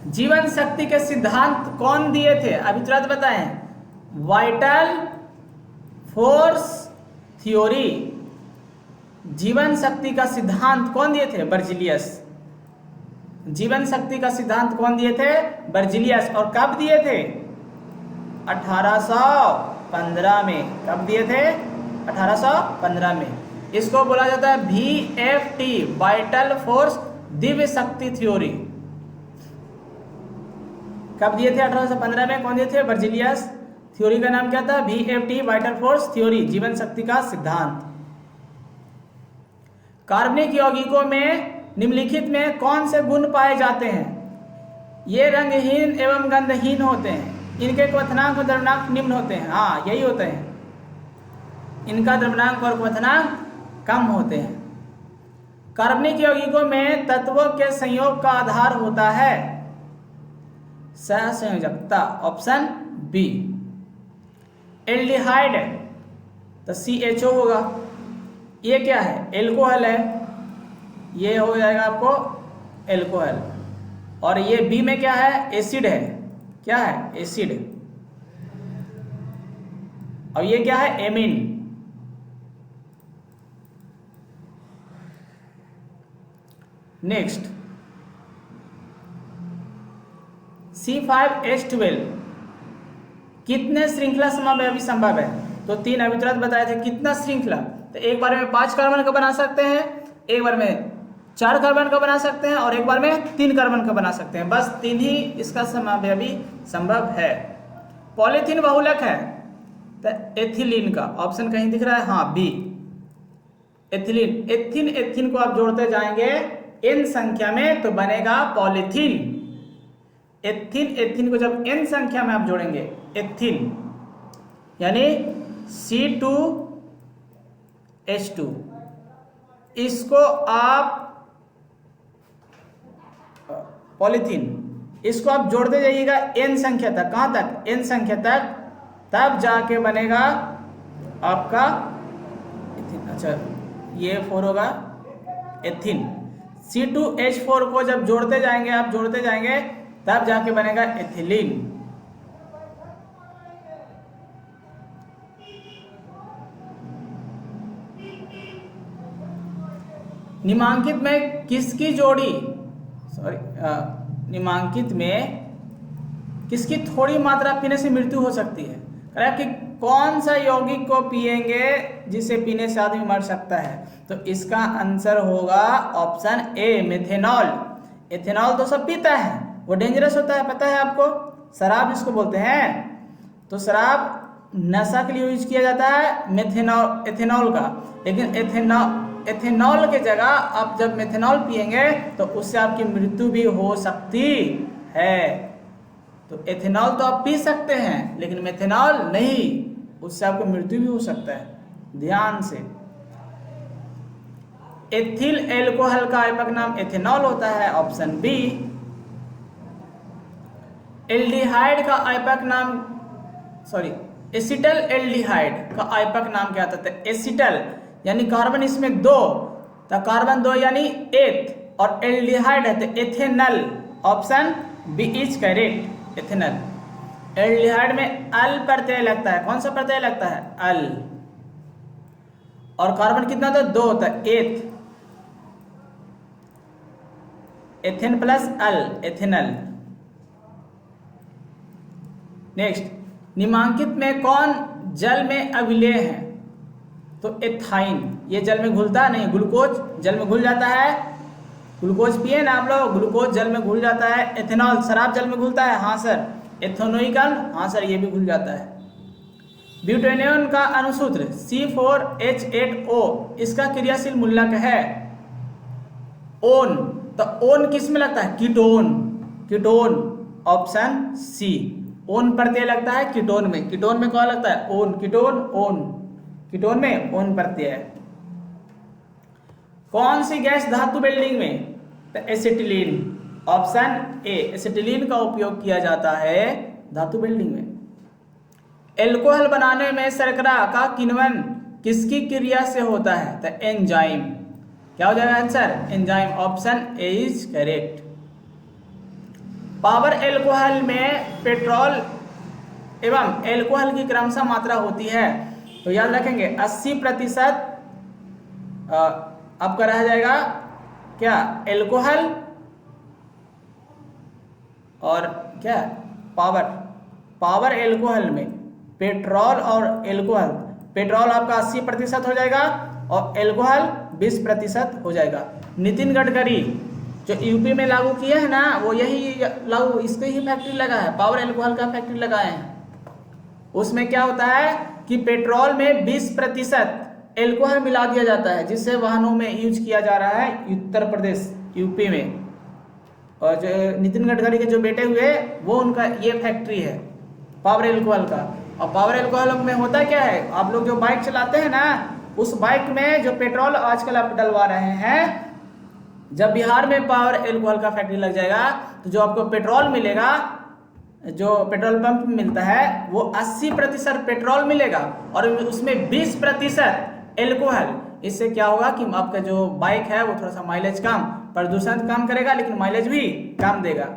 जीवन शक्ति के सिद्धांत कौन दिए थे? अभी तुरंत बताएं। वाइटल फोर्स थ्योरी, जीवन शक्ति का सिद्धांत कौन दिए थे? बर्जिलियस। जीवन शक्ति का सिद्धांत कौन दिए थे? बर्जिलियस। और कब दिए थे? 1815 में। कब दिए थे? 1815 में। इसको बोला जाता है VFT, वाइटल फोर्स दिव्य शक्ति थ्योरी। कब दिए थे? 1815 में। कौन दिए थे? बर्जिलियस। थ्योरी का नाम क्या था? VFT, वाइटल फोर्स थ्योरी, जीवन शक्ति का सिद्धांत। कार्बनिक यौगिकों में निम्नलिखित में कौन से गुण पाए जाते हैं? ये रंगहीन एवं गंधहीन होते हैं, इनके क्वथनांक और द्रव्यनांक निम्न होते हैं। हाँ, यही होते हैं, इनका द्रव्यनांक और क्वथनांक कम होते हैं। कार्बनिक यौगिकों में तत्वों के संयोग का आधार होता है सहसंयोजकता, ऑप्शन बी। एल्डिहाइड तो CHO होगा। ये क्या है? एल्कोहल है, ये हो जाएगा आपको एल्कोहल। और ये बी में क्या है? एसिड है। क्या है? एसिड। और ये क्या है? एमीन। नेक्स्ट, C5H12 कितने श्रृंखला समावयवी संभव है? तो 3 अभी तुरंत बताए थे। कितना श्रृंखला? तो एक बार में 5 कार्बन का बना सकते हैं, एक बार में 4 कार्बन का बना सकते हैं, और एक बार में 3 कार्बन का बना सकते हैं। बस 3 ही इसका समावयवी संभव है। पॉलीथीन बहुलक है तो एथिलीन का, ऑप्शन कहीं दिख रहा है? हाँ, बी, एथिलीन। एथिन एथिन को आप जोड़ते जाएंगे n संख्या में तो बनेगा पॉलीथीन। एथिन एथिन को जब n संख्या में आप जोड़ेंगे, एथिन यानी C2H2, इसको आप पॉलीथीन, इसको आप जोड़ते जाइएगा n संख्या तक। कहां तक? n संख्या तक, तब जाके बनेगा आपका एथिन। अच्छा, ये 4 होगा एथिन। C2H4 को जब जोड़ते जाएंगे, आप जोड़ते जाएंगे, तब जाके बनेगा एथिलीन। निम्नांकित में किसकी जोड़ी, निम्नांकित में किसकी थोड़ी मात्रा पीने से मृत्यु हो सकती है? कि कौन सा यौगिक को पिएंगे जिसे पीने से आदमी मर सकता है? तो इसका आंसर होगा ऑप्शन ए, मेथेनॉल। एथेनॉल तो सब पीता है, वो डेंजरस होता है, पता है आपको। शराब जिसको बोलते हैं, तो शराब नशा के लिए यूज किया जाता है मेथेनॉल, एथेनॉल का। लेकिन एथेनॉल के जगह आप जब मेथेनॉल पिएंगे तो उससे आपकी मृत्यु भी हो सकती है। तो एथेनॉल तो आप पी सकते हैं, लेकिन मेथेनॉल नहीं, उससे आपको मृत्यु भी हो सकता है, ध्यान से। एथिल एल्कोहल का आइपक नाम एथेनॉल होता है, ऑप्शन बी। एल्डिहाइड का आइपक नाम, एसिटल एल्डिहाइड का आइपक नाम क्या होता है? एसिटल यानी कार्बन इसमें 2, तो कार्बन 2 यानी एथ, और एल्डिहाइड है तो ethanal, option B is correct, ethanal. Aldehyde में अल प्रत्यय लगता है। कौन सा प्रत्यय लगता है? अल। और कार्बन कितना होता है? 2 होता है, एथ, एथेन प्लस अल, एथेनल। नेक्स्ट, निम्नांकित में कौन जल में अविलेय है? तो एथाइन, ये जल में घुलता नहीं। ग्लूकोज जल में घुल जाता है, ग्लूकोज पिए ना आप लोग, ग्लूकोज जल में घुल जाता है। एथेनॉल, शराब जल में घुलता है? हाँ सर। एथेनोइकल, हाँ सर, ये भी घुल जाता है। ब्यूटेनॉन का अणुसूत्र C4H8O, इसका क्रियाशील मूलक है ओन। तो ओन किस में लगता है? Ketone, ketone, option C. ओन प्रत्यय लगता है कीटोन में। कीटोन में कौन लगता है? ओन, कीटोन, ओन, कीटोन में ओन प्रत्यय है। कौन सी गैस धातु वेल्डिंग में? तो एसिटिलीन। ऑप्शन ए, एसिटिलीन का उपयोग किया जाता है धातु बिल्डिंग में। एल्कोहल बनाने में शर्करा का किण्वन किसकी क्रिया से होता है? तो एंजाइम। क्या हो जाएगा answer? Enzyme. Option A is correct. Power alcohol में पेट्रोल एवं एल्कोहल की क्रमशः मात्रा होती है, तो याद रखेंगे 80% आपका रह जाएगा क्या? एल्कोहल और क्या? पावर एल्कोहल में पेट्रोल और एल्कोहल, पेट्रोल आपका 80% हो जाएगा और एल्कोहल 20% हो जाएगा। नितिन गडकरी जो यूपी में लागू किया है ना, वो यही लागू, इसके ही फैक्ट्री लगा है, पावर एल्कोहल का फैक्ट्री लगाए हैं। उसमें क्या होता है कि पेट्रोल में 20% एल्कोहल मिला दिया जाता है, जिससे वाहनों में यूज किया जा रहा है उत्तर प्रदेश यूपी में। और जो नितिन गडकरी के जो बेटे हुए वो उनका ये फैक्ट्री है पावर एल्कोहल का। और पावर एल्कोहल में होता क्या है, आप लोग जो बाइक चलाते हैं ना, उस बाइक में जो पेट्रोल आजकल आप डलवा रहे हैं, जब बिहार में पावर एल्कोहल का फैक्ट्री लग जाएगा तो जो आपको पेट्रोल मिलेगा, जो पेट्रोल पंप में मिलता है, वो 80% पेट्रोल मिलेगा और उसमें 20% एल्कोहल। इससे क्या होगा कि आपका जो बाइक है वो थोड़ा सा माइलेज कम, प्रदूषण कम करेगा, लेकिन माइलेज भी कम देगा।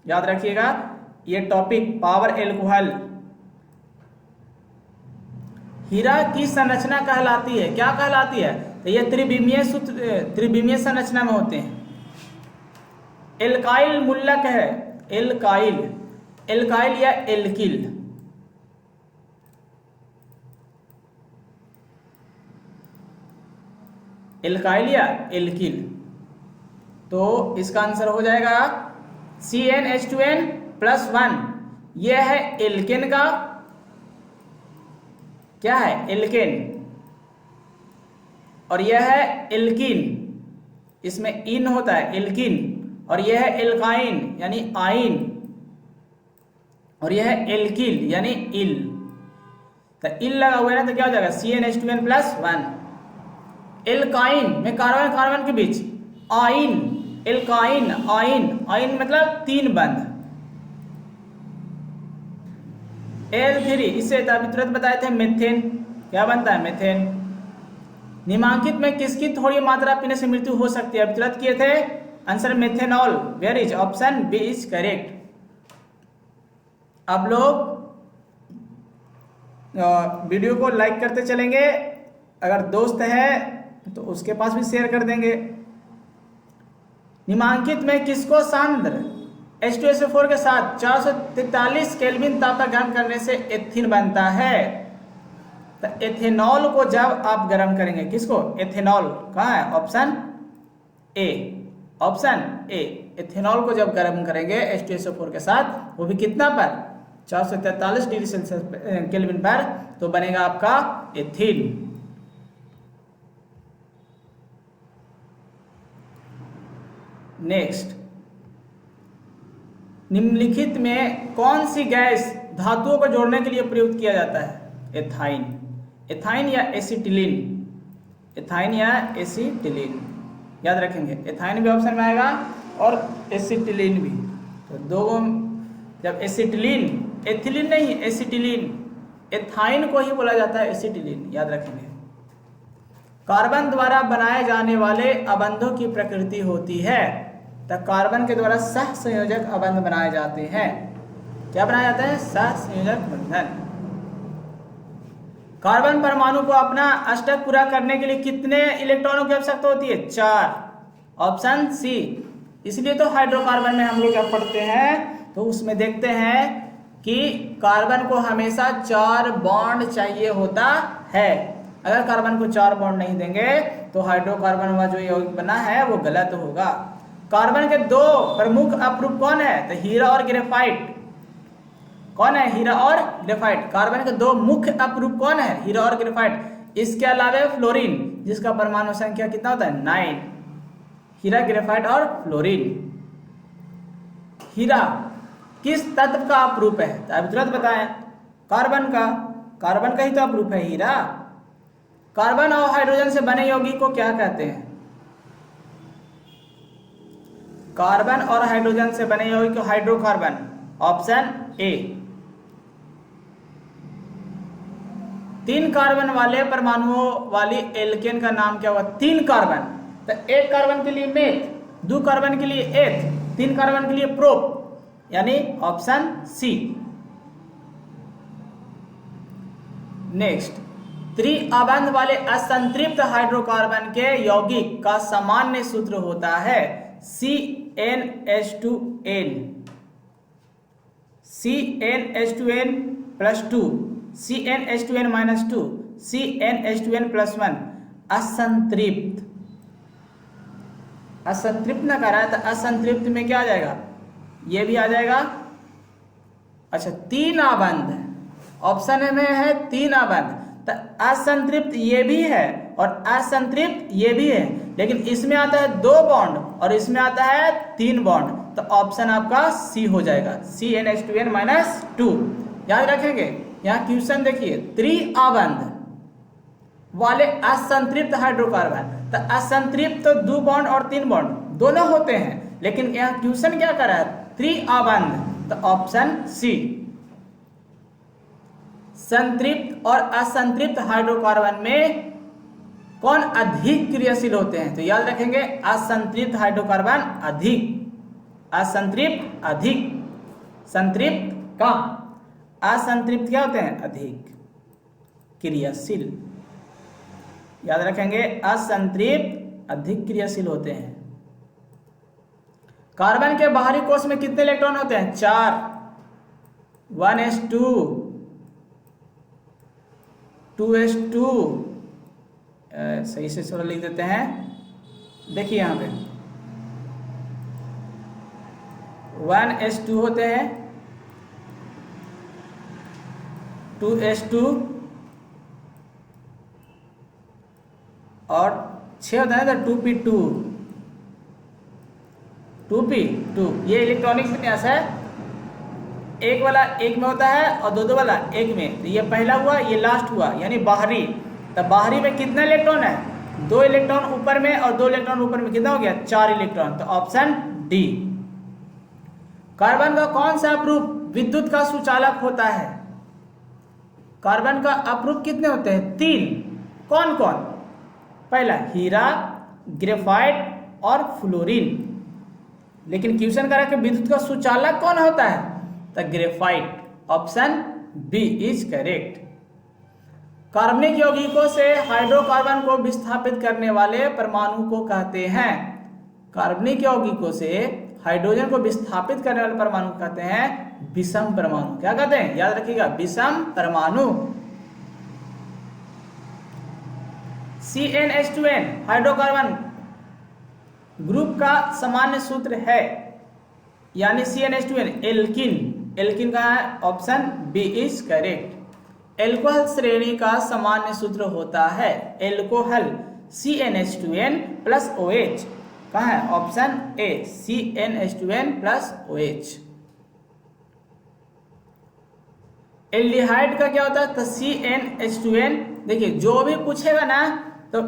याद रखिएगा ये टॉपिक, पावर एल्कोहल। हीरा की संरचना कहलाती है, क्या कहलाती है? तो ये त्रिविमीय संरचना में होते हैं। एल्काइल मुल्लक है, एल्काइल या एल्किल। एल्काइल या एल्किल, तो इसका आंसर हो जाएगा CnH2n+1। यह है एल्केन का, क्या है? एल्केन। और यह है एल्कीन, इसमें इन होता है एल्कीन। और यह है एल्काइन यानी आइन, और यह है एल्किल यानी इल। तो इल लगा हुआ है ना, तो क्या हो जाएगा? CnH2n+1। एल्काइन में कार्बन कार्बन के बीच आइन, एल्काइन आइन मतलब 3 बंध। L3 इससे अभी तुरंत बताए थे मेथेन, क्या बनता है? मेथेन। निम्नलिखित में किसकी थोड़ी मात्रा पीने से मृत्यु हो सकती है? अभी तुरंत किए थे answer methanol. Where is? Option B is correct. आप लोग वीडियो को लाइक करते चलेंगे, अगर दोस्त है तो उसके पास भी शेयर कर देंगे। निम्नलिखित में किसको सांद्र H2SO4 के साथ 443 केल्विन ताप पर गर्म करने से एथीन बनता है? तो एथेनॉल को जब आप गर्म करेंगे, किसको? एथेनॉल। कहाँ है? Option A, option A. Ethanol को जब गर्म करेंगे H2SO4 के साथ, वो भी कितना पर? 443 डिग्री सेल्सियस केल्विन पर, तो बनेगा आपका एथीन। नेक्स्ट, निम्नलिखित में कौन सी गैस धातुओं को जोड़ने के लिए प्रयुक्त किया जाता है? एथाइन। एथाइन या एसिटिलीन, एथाइन या एसिटिलीन। याद रखेंगे एथाइन भी ऑप्शन में आएगा और एसिटिलीन भी। तो दो, जब एसिटिलीन, एथिलीन नहीं, एसिटिलीन, एथाइन को ही बोला जाता है एसिटिलीन। याद रखेंगे। कार्बन द्वारा बनाए जाने वाले अबंधों की प्रकृति होती है, तो कार्बन के द्वारा सह संयोजक अबंध बनाए जाते हैं। क्या बनाया जाता है? सह संयोजक बंधन। कार्बन परमाणु को अपना अष्टक पूरा करने के लिए कितने इलेक्ट्रॉनों की आवश्यकता होती है? 4। Option C. इसलिए तो हाइड्रोकार्बन में हम लोग जब पढ़ते हैं तो उसमें देखते हैं कि कार्बन को हमेशा 4 बॉन्ड चाहिए होता है। अगर कार्बन को 4 बॉन्ड नहीं देंगे तो हाइड्रोकार्बन का जो यौगिक बना है वो गलत होगा। कार्बन के 2 प्रमुख अपरूप कौन है? तो हीरा और ग्रेफाइट। कौन है? हीरा और ग्रेफाइट। कार्बन के 2 मुख्य अपरूप कौन है? हीरा और ग्रेफाइट। इसके अलावा फ्लोरीन, जिसका परमाणु संख्या कितना होता है? 9। हीरा, ग्रेफाइट और फ्लोरीन। हीरा किस तत्व का अपरूप है? तो अभी तुरंत बताएं, कार्बन का। कार्बन का ही तो अपरूप है हीरा। कार्बन और हाइड्रोजन से बने यौगिक को क्या कहते हैं? कार्बन और हाइड्रोजन से बने यौगिक हाइड्रोकार्बन, ऑप्शन ए। 3 कार्बन वाले परमाणुओं वाली एल्केन का नाम क्या हुआ? 3 कार्बन, तो 1 कार्बन के लिए मेथ, 2 कार्बन के लिए एथ, 3 कार्बन के लिए प्रोप, यानी ऑप्शन सी। नेक्स्ट, त्रिअबंध वाले असंतृप्त हाइड्रोकार्बन के यौगिक का सामान्य सूत्र होता है CnH2n, CnH2n plus 2, CnH2n minus 2, CnH2n plus 1। असंतृप्त, असंतृप्त ना करा है तो असंतृप्त में क्या आ जाएगा? ये भी आ जाएगा। अच्छा, 3 आबंध, ऑप्शन में है 3 आबंध, तो असंतृप्त ये भी है और असंतृप्त ये भी है, लेकिन इसमें आता है 2 बॉन्ड और इसमें आता है 3 बॉन्ड, तो ऑप्शन आपका सी हो जाएगा, CnH2n माइनस 2। याद रखेंगे, यहाँ क्वेश्चन देखिए, त्रिअबंध वाले असंतृप्त हाइड्रोकार्बन, तो असंतृप्त तो 2 बॉन्ड और 3 बॉन्ड दोनों होते हैं, लेकिन यहाँ क्वेश्चन क्या कर रहा है? त्रिअबंध, तो ऑप्शन सी। संतृप्त और असंतृप्त हाइड्रोकार्बन में कौन अधिक क्रियाशील होते हैं? तो याद रखेंगे, असंतृप्त हाइड्रोकार्बन अधिक, असंतृप्त अधिक, संतृप्त कम, असंतृप्त क्या होते हैं? अधिक क्रियाशील। याद रखेंगे, असंतृप्त अधिक क्रियाशील होते हैं। कार्बन के बाहरी कोश में कितने इलेक्ट्रॉन होते हैं? 4, 1s2, 2s2, सही से थोड़ा लिख देते हैं। देखिए यहाँ पे 1s2 होते हैं, 2s2 और 6 होता है तो 2p2, 2p2। ये इलेक्ट्रॉनिक विन्यास है, एक वाला एक में होता है और दो वाला एक में, तो ये पहला हुआ, ये लास्ट हुआ, यानी बाहरी। तो बाहरी में कितने इलेक्ट्रॉन है? 2 इलेक्ट्रॉन ऊपर में और 2 इलेक्ट्रॉन ऊपर में, कितना हो गया? 4 इलेक्ट्रॉन, तो ऑप्शन डी। कार्बन का कौन सा अपरूप विद्युत का सुचालक होता है? कार्बन का अपरूप कितने होते हैं? 3। कौन कौन? पहला हीरा, ग्रेफाइट और फ्लोरीन। लेकिन क्वेश्चन करा कि विद्युत का सुचालक कौन होता है? तो graphite, option B is correct. कार्बनिक यौगिकों से हाइड्रोकार्बन को विस्थापित करने वाले परमाणु को कहते हैं? कार्बनिक यौगिकों से हाइड्रोजन को विस्थापित करने वाले परमाणु को कहते हैं विषम परमाणु। क्या कहते हैं? याद रखिएगा, विषम परमाणु। CnH2n हाइड्रोकार्बन ग्रुप का सामान्य सूत्र है, यानी CnH2n एल्किन। एल्किन का है, option B is correct. Alcohol श्रेणी का सामान्य सूत्र होता है एल्कोहल, CnH2n प्लस OH। कहाँ है? Option A, CnH2n plus OH। Aldehyde का क्या होता है? तो CnH2n। देखिए, जो भी पूछेगा ना तो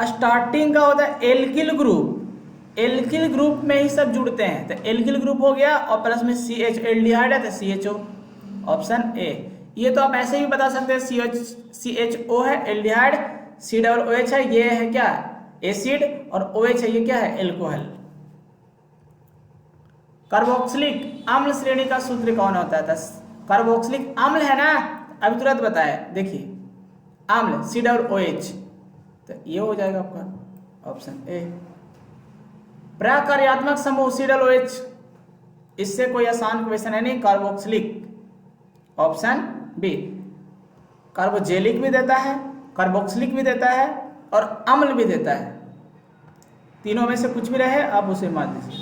स्टार्टिंग का होता है एल्किल ग्रुप, एल्किल ग्रुप में ही सब जुड़ते हैं, तो एल्किल ग्रुप हो गया और प्लस में CH, एल्डिहाइड है तो CHO, ऑप्शन ए। ये तो आप ऐसे ही बता सकते हैं, CHO है एल्डिहाइड, COOH है, ये है क्या? एसिड, और OH है, ये क्या है? एल्कोहल। कार्बोक्सिलिक अम्ल श्रेणी का सूत्र कौन होता है? कार्बोक्सिलिक अम्ल है ना, अभी तुरंत बताया। देखिए, अम्ल COOH, तो ये हो जाएगा आपका ऑप्शन ए। प्रकार्यात्मक समूह COOH, इससे कोई आसान क्वेश्चन है नहीं, कार्बोक्सिलिक, ऑप्शन बी। कार्बोजेलिक भी देता है, कार्बोक्सिलिक भी देता है और अम्ल भी देता है, तीनों में से कुछ भी रहे आप उसे मान लीजिए।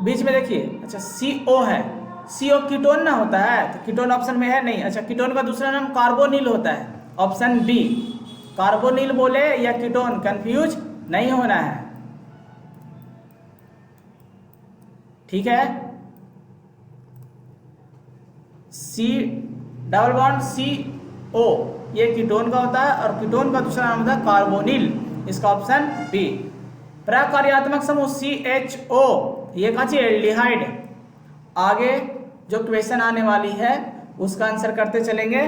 बीच में देखिए, अच्छा CO है, CO कीटोन ना होता है, तो कीटोन ऑप्शन में है नहीं। अच्छा, कीटोन का दूसरा नाम कार्बोनिल होता है, ऑप्शन बी। कार्बोनिल बोले या कीटोन, कंफ्यूज नहीं होना है, ठीक है। C डबल बॉन्ड CO, ये कीटोन का होता है और कीटोन का दूसरा नाम होता है कार्बोनिल, इसका ऑप्शन बी। प्रकार्यात्मक समूह CHO, ये कौन सी एल्डिहाइड। आगे जो क्वेश्चन आने वाली है उसका आंसर करते चलेंगे।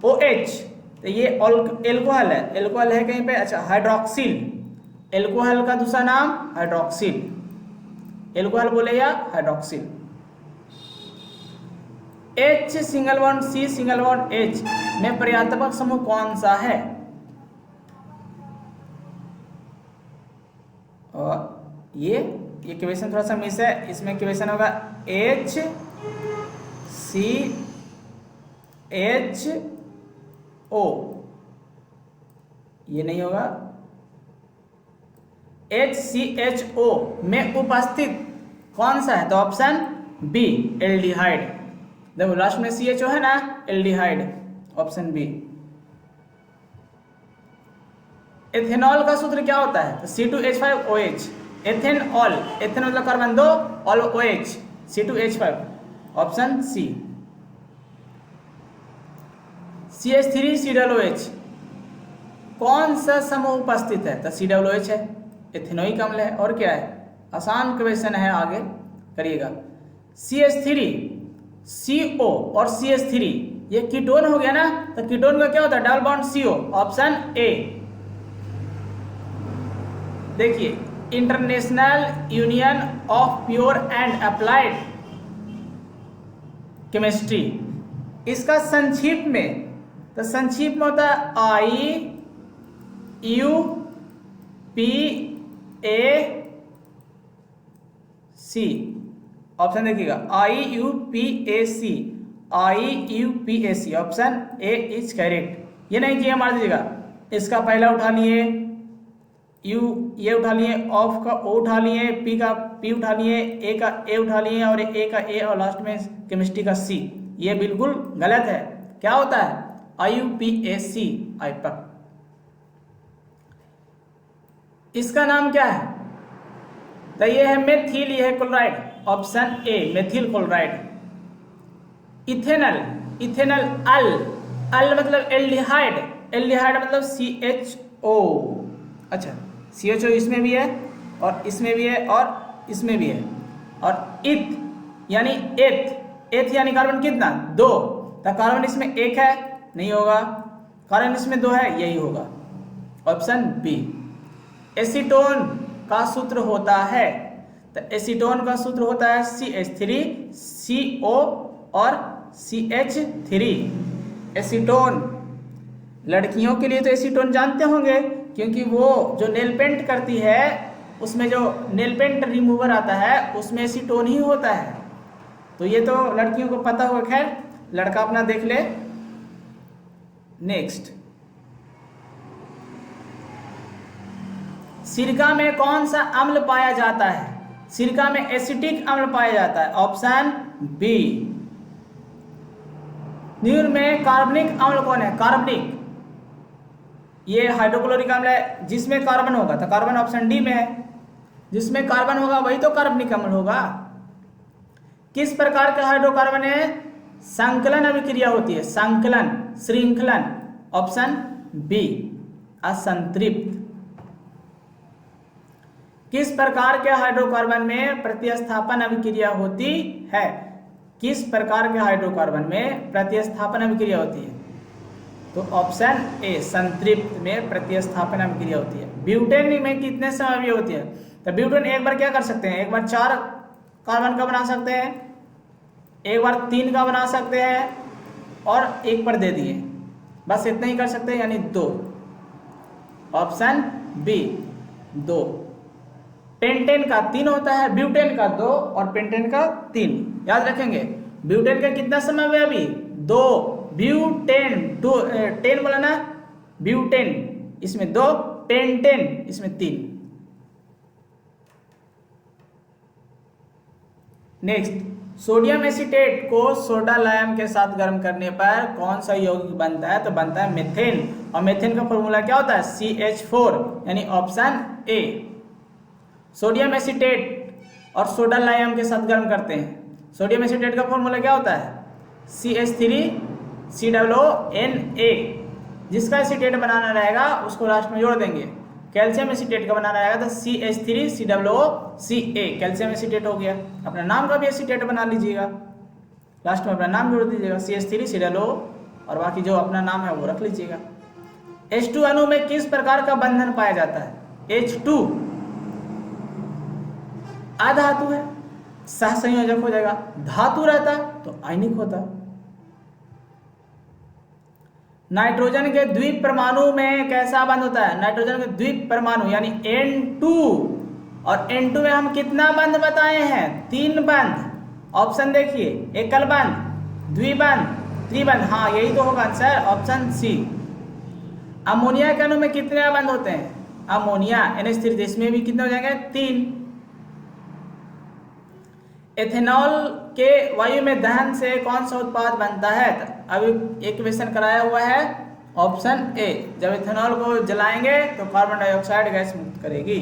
OH, तो ये एल्कोहल है, एल्कोहल है कहीं पे, अच्छा हाइड्रोक्सिल, एल्कोहल का दूसरा नाम हाइड्रोक्सिल, एल्कोहल बोले या hydroxyl. H single bond C single bond H में पर्यात्मक समूह कौन सा है? और ये क्वेश्चन थोड़ा सा मिस है, इसमें क्वेश्चन होगा HCHO, ये नहीं होगा। HCHO में उपस्थित कौन सा है? तो ऑप्शन बी एल्डिहाइड। देखो लास्ट में CHO है ना, एल्डिहाइड, ऑप्शन बी। एथेनॉल का सूत्र क्या होता है? तो C2H5OH, एथेनॉल, एथेन मतलब कार्बन 2 और OH, C2H5, option C. CH3COOH कौन सा समूह उपस्थित है? तो COOH है, एथेनोइक अम्ल है, और क्या है? आसान क्वेश्चन है, आगे करिएगा। CH3, CO और CH3 ये कीटोन हो गया ना, तो कीटोन का क्या होता है? Double bond CO, option A. देखिए, international union of pure and applied chemistry, इसका संक्षिप्त में, तो संक्षिप्त में होता है IUPAC, ऑप्शन देखिएगा IUPAC, option A is correct. ये नहीं किया मार दीजिएगा, इसका पहला उठा लिए यू, ये उठा लिए, ऑफ का O उठा लिए, पी का P उठा लिए, ए का A उठा लिए, और ए का A, और लास्ट में केमिस्ट्री का C। ये बिल्कुल गलत है। क्या होता है? IUPAC, आईपक। इसका नाम क्या है? तो ये है मेथिल, ये है chloride, option A methyl chloride. Ethanal, ethanal al मतलब एल्डिहाइड, एल्डिहाइड मतलब CHO, अच्छा CHO इसमें भी है और इसमें भी है और इसमें भी है। और इथ यानी एथ, एथ यानी कार्बन कितना? 2, तो कार्बन इसमें 1 है, नहीं होगा। कार्बन इसमें 2 है, यही होगा, ऑप्शन बी। एसीटोन का सूत्र होता है, तो एसीटोन का सूत्र होता है CH3CO और CH3। एसीटोन, लड़कियों के लिए तो एसीटोन जानते होंगे, क्योंकि वो जो नेल पेंट करती है उसमें जो नेल पेंट रिमूवर आता है उसमें एसीटोन ही होता है, तो ये तो लड़कियों को पता होगा। खैर, लड़का अपना देख ले। नेक्स्ट, सिरका में कौन सा अम्ल पाया जाता है? सिरका में एसिटिक अम्ल पाया जाता है, ऑप्शन बी। नीर में कार्बनिक अम्ल कौन है? कार्बनिक, ये हाइड्रोक्लोरिक अम्ल है, जिसमें कार्बन होगा, तो कार्बन ऑप्शन डी में है, जिसमें कार्बन होगा वही तो कार्बनिक अम्ल होगा। किस प्रकार का हाइड्रोकार्बन है? संकलन अभिक्रिया होती है, संकलन, श्रृंखलन, ऑप्शन बी असंतृप्त। किस प्रकार के हाइड्रोकार्बन में प्रतिस्थापन अभिक्रिया होती है? किस प्रकार के हाइड्रोकार्बन में प्रतिस्थापन अभिक्रिया होती है? तो ऑप्शन ए संतृप्त में प्रतिस्थापन अभिक्रिया होती है। ब्यूटेन में कितने समय होती है? तो ब्यूटेन एक बार क्या कर सकते हैं? एक बार 4 कार्बन का बना सकते हैं, एक बार 3 का बना सकते हैं, और एक पर दे दिए, बस इतना ही कर सकते हैं, यानी 2, ऑप्शन बी 2। पेंटेन का 3 होता है, ब्यूटेन का 2 और पेंटेन का 3, याद रखेंगे। ब्यूटेन का कितना समय हुआ अभी? 2, ब्यूटेन 2, 10 बोला ना, ब्यूटेन इसमें 2, पेंटेन इसमें 3। नेक्स्ट, सोडियम एसीटेट को सोडा लाइम के साथ गर्म करने पर कौन सा यौगिक बनता है? तो बनता है मेथेन, और मेथेन का फॉर्मूला क्या होता है? CH4, यानी ऑप्शन ए। सोडियम एसीटेट और सोडा लाइम के साथ गर्म करते हैं, सोडियम एसीटेट का फॉर्मूला क्या होता है? CH3COONA, जिसका एसीटेट बनाना रहेगा उसको लास्ट में जोड़ देंगे, कैल्शियम एसीटेट का बनाना रहेगा तो CH3COOCA कैल्शियम एसीटेट हो गया। अपना नाम का भी एसीटेट बना लीजिएगा, लास्ट में अपना नाम जोड़ दीजिएगा CH3COO और बाकी जो अपना नाम है वो रख लीजिएगा। H2 अणु में किस प्रकार का बंधन पाया जाता है? H2 अधातु है, सह संयोजक हो जाएगा। धातु रहता तो आयनिक होता। नाइट्रोजन के द्वीप परमाणु में कैसा बंध होता है? नाइट्रोजन के द्वीप परमाणु यानी N2, और N2 में हम कितना बंध बताए हैं? 3 बंध। ऑप्शन देखिए, एकल बंध, द्विबंध, त्रिबंध। हाँ यही तो होगा आंसर, ऑप्शन सी। अमोनिया के अणु में कितने बंध होते हैं? अमोनिया NH3, इसमें भी कितने हो जाएंगे? 3। एथेनॉल के वायु में दहन से कौन सा उत्पाद बनता है? अभी एक क्वेश्चन कराया हुआ है, ऑप्शन ए। जब एथेनॉल को जलाएंगे तो कार्बन डाइऑक्साइड गैस मुक्त करेगी।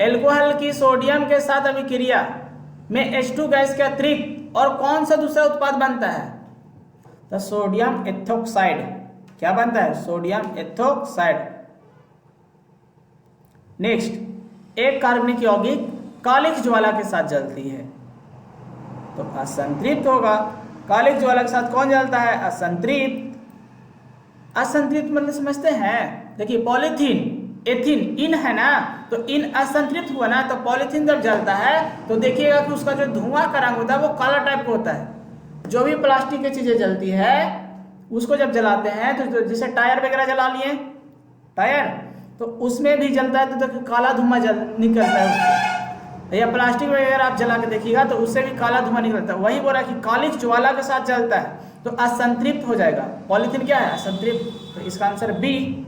एल्कोहल की सोडियम के साथ अभिक्रिया में H2 गैस के अतिरिक्त और कौन सा दूसरा उत्पाद बनता है? तो सोडियम एथोक्साइड। क्या बनता है? Sodium ethoxide. नेक्स्ट, एक कार्बनिक यौगिक कालिक ज्वाला के साथ जलती है तो असंतृप्त होगा। कालिक ज्वाला के साथ कौन जलता है? असंतृप्त। असंतृप्त मतलब समझते हैं? देखिए पॉलीथीन, एथिन, इन है ना, तो इन असंतृप्त हुआ ना, तो पॉलीथीन जब जलता है तो देखिएगा कि उसका जो धुआं का रंग होता है वो काला टाइप का होता है। जो भी प्लास्टिक की चीजें जलती है उसको जब जलाते हैं तो जैसे टायर वगैरह जला लिए, टायर, तो उसमें भी जलता है तो काला धुआं निकलता है उसको। या प्लास्टिक वगैरह आप जला के देखिएगा तो उससे भी काला धुआं निकलता है। वही बोला कि कालिक ज्वाला के साथ जलता है तो असंतृप्त हो जाएगा। पॉलीथीन क्या है? असंतृप्त। तो इसका आंसर बी।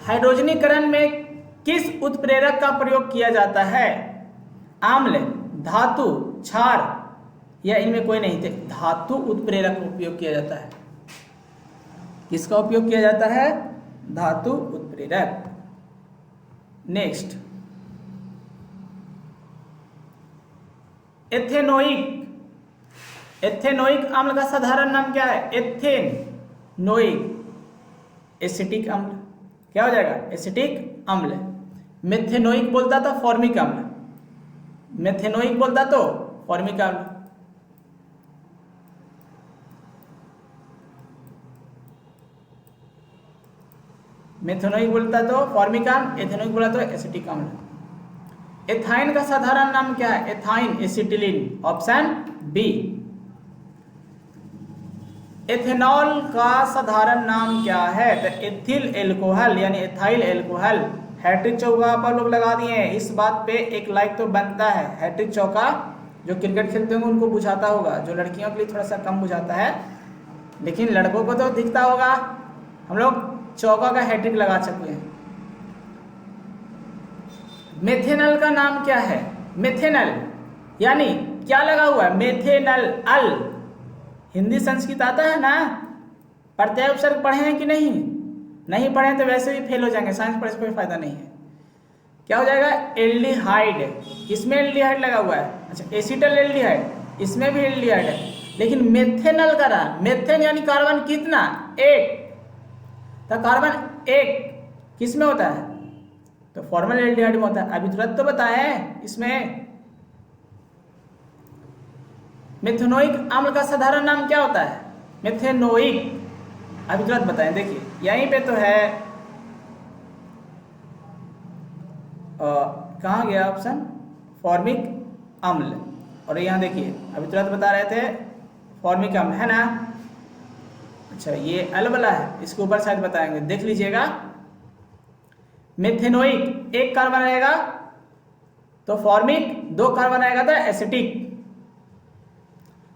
हाइड्रोजनीकरण में किस उत्प्रेरक का प्रयोग किया जाता है? आम्ल, धातु, क्षार, या इनमें कोई नहीं थे? धातु उत्प्रेरक का उपयोग किया जाता है। किसका उपयोग किया जाता है? धातु उत्प्रेरक। Next, ethanoic. एथेनोइक अम्ल का साधारण नाम क्या है? एथेनोइक एसिटिक अम्ल। क्या हो जाएगा? एसिटिक अम्ल। मेथेनोइक बोलता तो फॉर्मिक अम्ल, मेथेनोइक बोलता तो फॉर्मिक अम्ल। मेथेनोइक बोलता तो फॉर्मिक अम्ल, एथेनोइक बोला तो एसिटिक अम्ल। एथाइन का साधारण नाम क्या है? Ethyne acetylene, option B. Ethanol का साधारण नाम क्या है? तो एथिल एल्कोहल यानी एथाइल एल्कोहल। हैट्रिक चौका पर लोग लगा दिए हैं, इस बात पे एक लाइक तो बनता है। हैट्रिक चौका जो क्रिकेट खेलते होंगे उनको बुझाता होगा, जो लड़कियों के लिए थोड़ा सा कम बुझाता है, लेकिन लड़कों को तो दिखता होगा। हम लोग चौका का हैट्रिक लगा चुके हैं। मेथेनल का नाम क्या है? मेथेनल यानी क्या लगा हुआ है? मेथेनल अल। हिंदी संस्कृत आता है ना? प्रत्यय उपसर्ग पढ़े हैं कि नहीं? नहीं पढ़े तो वैसे भी फेल हो जाएंगे, साइंस पढ़ने से कोई फायदा नहीं है। क्या हो जाएगा? एल्डिहाइड। किसमें एल्डिहाइड लगा हुआ है? अच्छा, एसिटल एल्डिहाइड, इसमें भी एल्डिहाइड है। लेकिन मेथेनल का रहा, मेथेन यानी कार्बन कितना? 1। तो कार्बन 1 किस में होता है? तो फॉर्मल एल्डिहाइड में होता है। अभी तुरंत तो बताए इसमें। मेथेनोइक अम्ल का साधारण नाम क्या होता है? मेथेनोइक, अभी तुरंत बताएं। देखिए यहीं पे तो है, कहाँ गया ऑप्शन? फॉर्मिक अम्ल। और यहाँ देखिए अभी तुरंत बता रहे थे फॉर्मिक अम्ल है ना। अच्छा ये अल वाला है, इसके ऊपर शायद बताएंगे, देख लीजिएगा। मेथेनोइक 1 कार्बन रहेगा तो फॉर्मिक 2 कार्बन आएगा तो एसिटिक।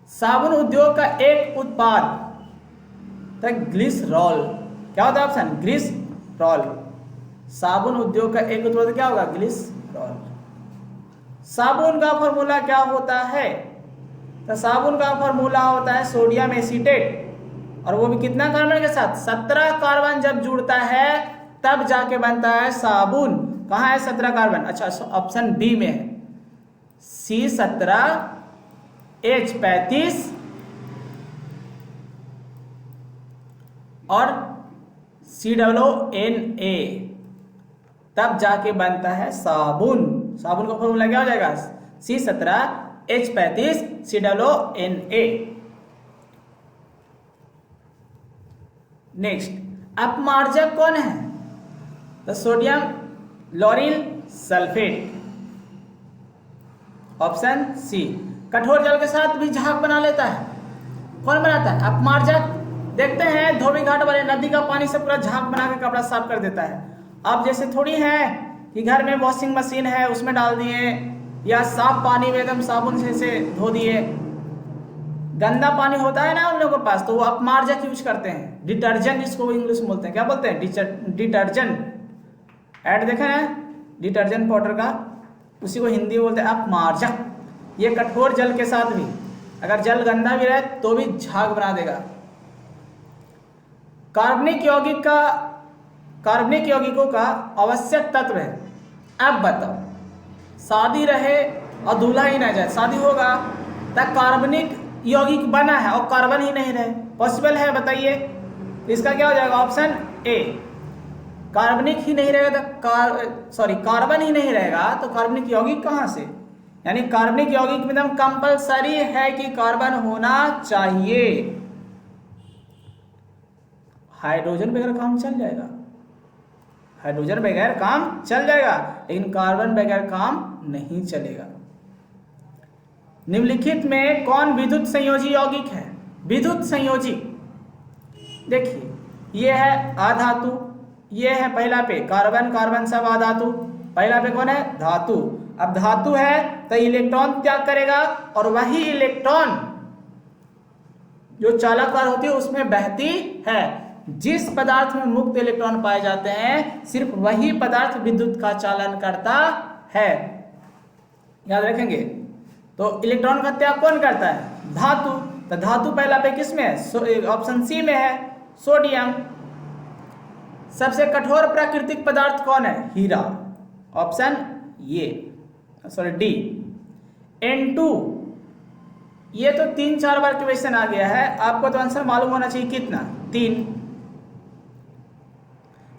साबुन उद्योग का एक उत्पाद तो ग्लिसरॉल। क्या होता है ऑप्शन? ग्लिसरॉल। साबुन उद्योग का एक उत्पाद क्या होगा? ग्लिसरॉल। साबुन का फॉर्मूला क्या होता है? तो साबुन का फॉर्मूला होता है सोडियम एसीटेट, और वो भी कितना कार्बन के साथ? 17 कार्बन जब जुड़ता है तब जाके बनता है साबुन। कहाँ है 17 कार्बन? अच्छा ऑप्शन बी में है, C17 H35 और COONA, तब जाके बनता है साबुन। साबुन का फॉर्मूला क्या हो जाएगा? C17H35 COONA। नेक्स्ट, अपमार्जक कौन है? तो sodium lauryl sulphate, option C. कठोर जल के साथ भी झाग बना लेता है, कौन बनाता है? अपमार्जक। देखते हैं धोबी घाट वाले नदी का पानी से पूरा झाग बना के कपड़ा साफ कर देता है। अब जैसे थोड़ी है कि घर में वॉशिंग मशीन है उसमें डाल दिए, या साफ पानी में एकदम साबुन से धो दिए। गंदा पानी होता है ना उन लोगों के पास, तो वो अपमार्जक यूज करते हैं, डिटर्जेंट जिसको वो इंग्लिश में बोलते हैं। क्या बोलते हैं? डिटर्जेंट। ऐड देखा ना डिटर्जेंट पाउडर का, उसी को हिंदी में बोलते हैं अपमार्जक। ये कठोर जल के साथ भी, अगर जल गंदा भी रहे तो भी झाग बना देगा। कार्बनिक यौगिकों का आवश्यक तत्व है। अब बताओ, शादी रहे और दूल्हा ही ना जाए, शादी होगा तब कार्बनिक यौगिक बना है और कार्बन ही नहीं रहे, पॉसिबल है? बताइए। इसका क्या हो जाएगा? Option A. कार्बनिक ही नहीं रहेगा तो कार्बन ही नहीं रहेगा तो कार्बनिक यौगिक कहां से? यानी कार्बनिक यौगिक में एकदम कंपलसरी है कि कार्बन होना चाहिए। हाइड्रोजन बगैर काम चल जाएगा, हाइड्रोजन बगैर काम चल जाएगा, लेकिन कार्बन बगैर काम नहीं चलेगा। निम्नलिखित में कौन विद्युत संयोजी यौगिक है? विद्युत संयोजी, देखिए ये है अधातु, ये है पहला पे कार्बन, कार्बन सब अधातु, पहला पे कौन है? धातु। अब धातु है तो इलेक्ट्रॉन त्याग करेगा और वही इलेक्ट्रॉन जो चालकवार होती है उसमें बहती है। जिस पदार्थ में मुक्त इलेक्ट्रॉन पाए जाते हैं सिर्फ वही पदार्थ विद्युत का चालन करता है, याद रखेंगे। तो इलेक्ट्रॉन का त्याग कौन करता है? धातु। तो धातु पहला पे किस में है? ऑप्शन सी में है, सोडियम। सबसे कठोर प्राकृतिक पदार्थ कौन है? हीरा, ऑप्शन डी। N2, ये तो 3-4 बार क्वेश्चन आ गया है, आपको तो आंसर मालूम होना चाहिए। कितना? 3।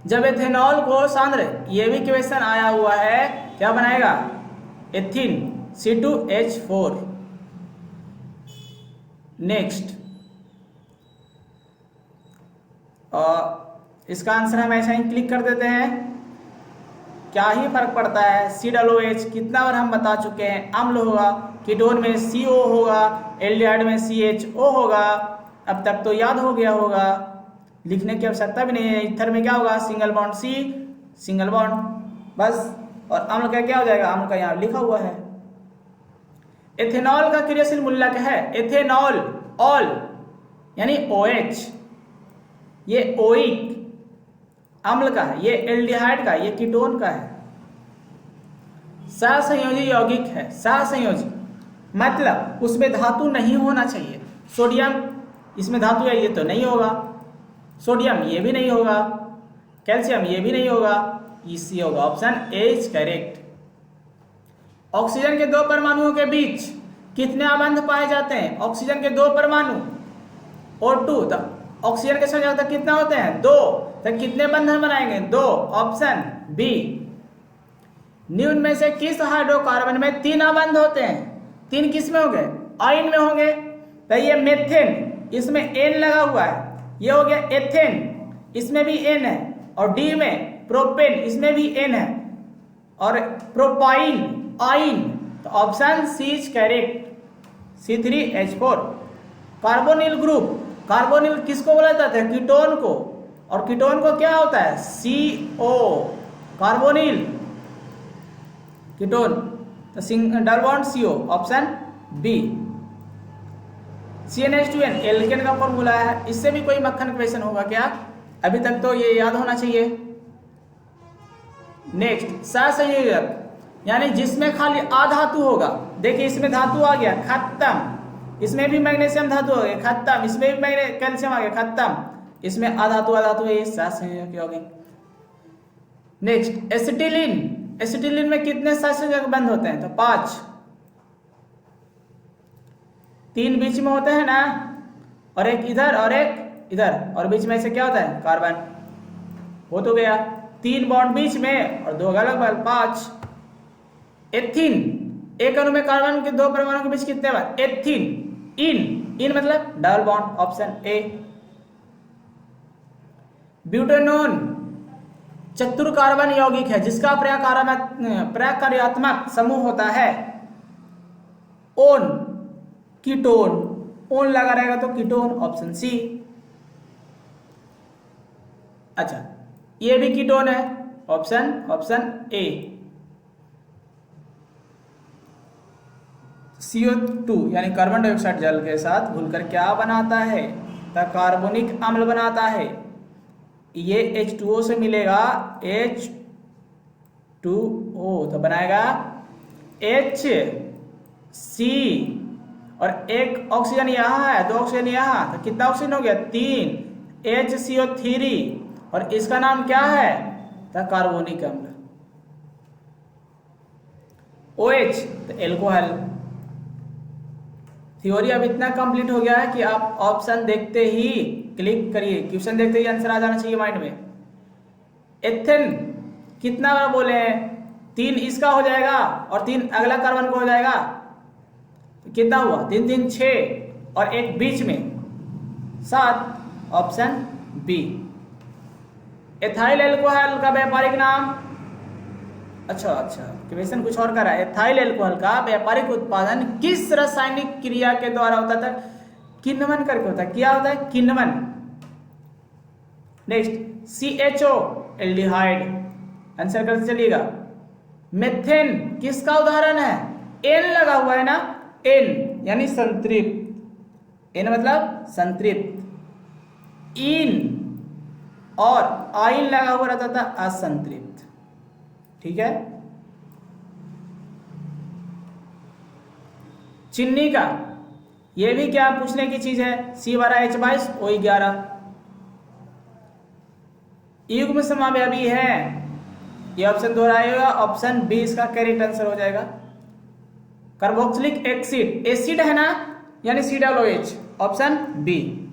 जब एथेनॉल को सांद्र, ये भी क्वेश्चन आया हुआ है, क्या बनाएगा? Ethyne, C2H4। नेक्स्ट, इसका आंसर हम ऐसा ही क्लिक कर देते हैं, क्या ही फर्क पड़ता है? COOH कितना बार हम बता चुके हैं, अम्ल होगा, कीटोन में CO होगा, एल्डिहाइड में CHO होगा, अब तक तो याद हो गया होगा, लिखने की आवश्यकता भी नहीं है। ईथर में क्या होगा? Single bond C, single bond, बस। और अम्ल का क्या हो जाएगा? अम्ल का यहाँ लिखा हुआ है। एथेनॉल का क्रियाशील मूलक है, एथेनॉल, ऑल यानी OH, ये ओइक अम्ल का है, ये एल्डिहाइड का, ये कीटोन का है। सहसंयोजी यौगिक है, सहसंयोजी मतलब उसमें धातु नहीं होना चाहिए। सोडियम, इसमें धातु है, ये तो नहीं होगा। सोडियम, ये भी नहीं होगा। कैल्शियम, ये भी नहीं होगा। इसी होगा, option A is correct. Oxygen के 2 परमाणुओं के बीच कितने आबंध पाए जाते हैं? ऑक्सीजन के 2 परमाणु O2, तो ऑक्सीजन के संयोजक कितना होते हैं? 2, तो कितने बंधन बनाएंगे? 2, ऑप्शन बी। निम्न में से किस हाइड्रोकार्बन में 3 आबंध होते हैं? 3 किस में होंगे? आयन में होंगे। तो ये मेथेन, इसमें N लगा हुआ है, ये हो गया एथेन, इसमें भी N है, और डी में प्रोपेन, इसमें भी N है, और प्रोपाइन, आइन, तो option C is correct, C3H4। Carbonyl group, carbonyl किसको बोला जाता है? कीटोन को, और कीटोन को क्या होता है? CO, कार्बोनिल कीटोन, तो double bond CO, option B. CnH2n alkene का फॉर्मूला है, इससे भी कोई मक्खन क्वेश्चन होगा क्या? अभी तक तो ये याद होना चाहिए। नेक्स्ट, सहसंयोजक यानी जिसमें खाली आधातु होगा। देखिए इसमें धातु आ गया, खत्म। इसमें भी मैग्नीशियम धातु हो गया, खत्म। इसमें भी कैल्शियम आ गया, खत्म। इसमें आधातु है, ये सहसंयोजक यौगिक। नेक्स्ट, एसिटिलीन, एसिटिलीन में कितने सहसंयोजक बंध होते हैं? तो 5। 3 बीच में होते हैं ना, और एक इधर और एक इधर, और बीच में से क्या होता है? कार्बन। हो तो गया, 3 बॉन्ड बीच में और 2 अलग बल 5। एथीन, एक अणु में कार्बन के 2 परमाणु के बीच कितने बार? एथीन, इन मतलब double bond, option A. Butanone चतुर कार्बन यौगिक है जिसका प्रकार्यात्मक समूह होता है ओन, कीटोन, ओन लगा रहेगा तो कीटोन, ऑप्शन सी। अच्छा, ये भी कीटोन है, ऑप्शन ए। CO2 यानी कार्बन डाइऑक्साइड जल के साथ घुलकर क्या बनाता है? कार्बोनिक अम्ल बनाता है। ये H2O से मिलेगा H2O तो बनाएगा HC, और एक ऑक्सीजन यहाँ है, 2 ऑक्सीजन यहाँ, तो कितना ऑक्सीजन हो गया? 3, HCO3, और इसका नाम क्या है? तो कार्बोनिक अम्ल। OH तो एल्कोहल। थ्योरी अब इतना कंप्लीट हो गया है कि आप ऑप्शन देखते ही क्लिक करिए, क्वेश्चन देखते ही आंसर आ जाना चाहिए माइंड में। एथेन कितना बार बोले हैं? 3 इसका हो जाएगा और 3 अगला कार्बन को हो जाएगा, तो कितना हुआ? 3 3 6 और एक बीच में 7, ऑप्शन बी। एथाइल एल्कोहल का व्यापारिक नाम, अच्छा क्वेश्चन कुछ और कर रहा है। एथाइल एल्कोहल का व्यापारिक उत्पादन किस रासायनिक क्रिया के द्वारा होता था? किण्वन करके होता है। क्या होता है? किण्वन। नेक्स्ट, CHO एल्डिहाइड, आंसर करते चलिएगा। मेथेन किसका उदाहरण है? N लगा हुआ है ना, N यानी संतृप्त, N मतलब संतृप्त। इन और आइन लगा हुआ रहता था असंतृप्त, ठीक है। चिन्नी का, यह भी क्या पूछने की चीज है? C12H22 O11 युग्म समावयवी है, ये ऑप्शन दोहराएगा, ऑप्शन बी इसका करेक्ट आंसर हो जाएगा। कार्बोक्सिलिक एसिड, एसिड है ना, यानी COOH, ऑप्शन बी।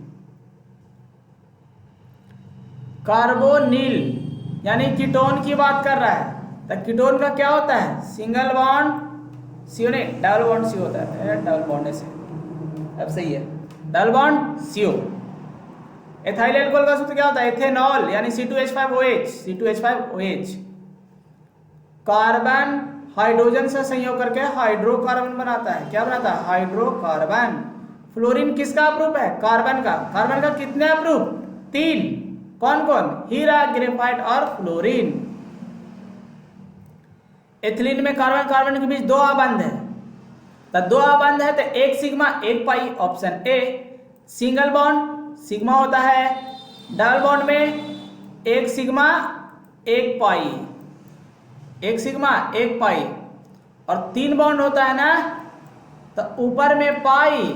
कार्बोनिल यानी कीटोन की बात कर रहा है, तो कीटोन का क्या होता है? सिंगल बॉन्ड CO नहीं, डबल बॉन्ड CO होता है, डबल बॉन्ड से, अब सही है, double bond CO। Ethyl alcohol का सूत्र क्या होता है? एथेनॉल यानी C2H5OH। कार्बन हाइड्रोजन से संयोग करके हाइड्रोकार्बन बनाता है, क्या बनाता है? हाइड्रोकार्बन। फ्लोरीन किसका अप्रूप है? कार्बन का। कार्बन का कितने अप्रूप? 3, कौन कौन? हीरा, ग्रेफाइट और फ्लोरीन। एथिलीन में कार्बन कार्बन के बीच 2 आबंध है, तो 2 आबंध है तो 1 sigma 1 pi, option A. Single bond sigma होता है, डबल बॉन्ड में 1 सिग्मा 1 पाई, 1 सिग्मा 1 पाई, और 3 बॉन्ड होता है ना, तो ऊपर में पाई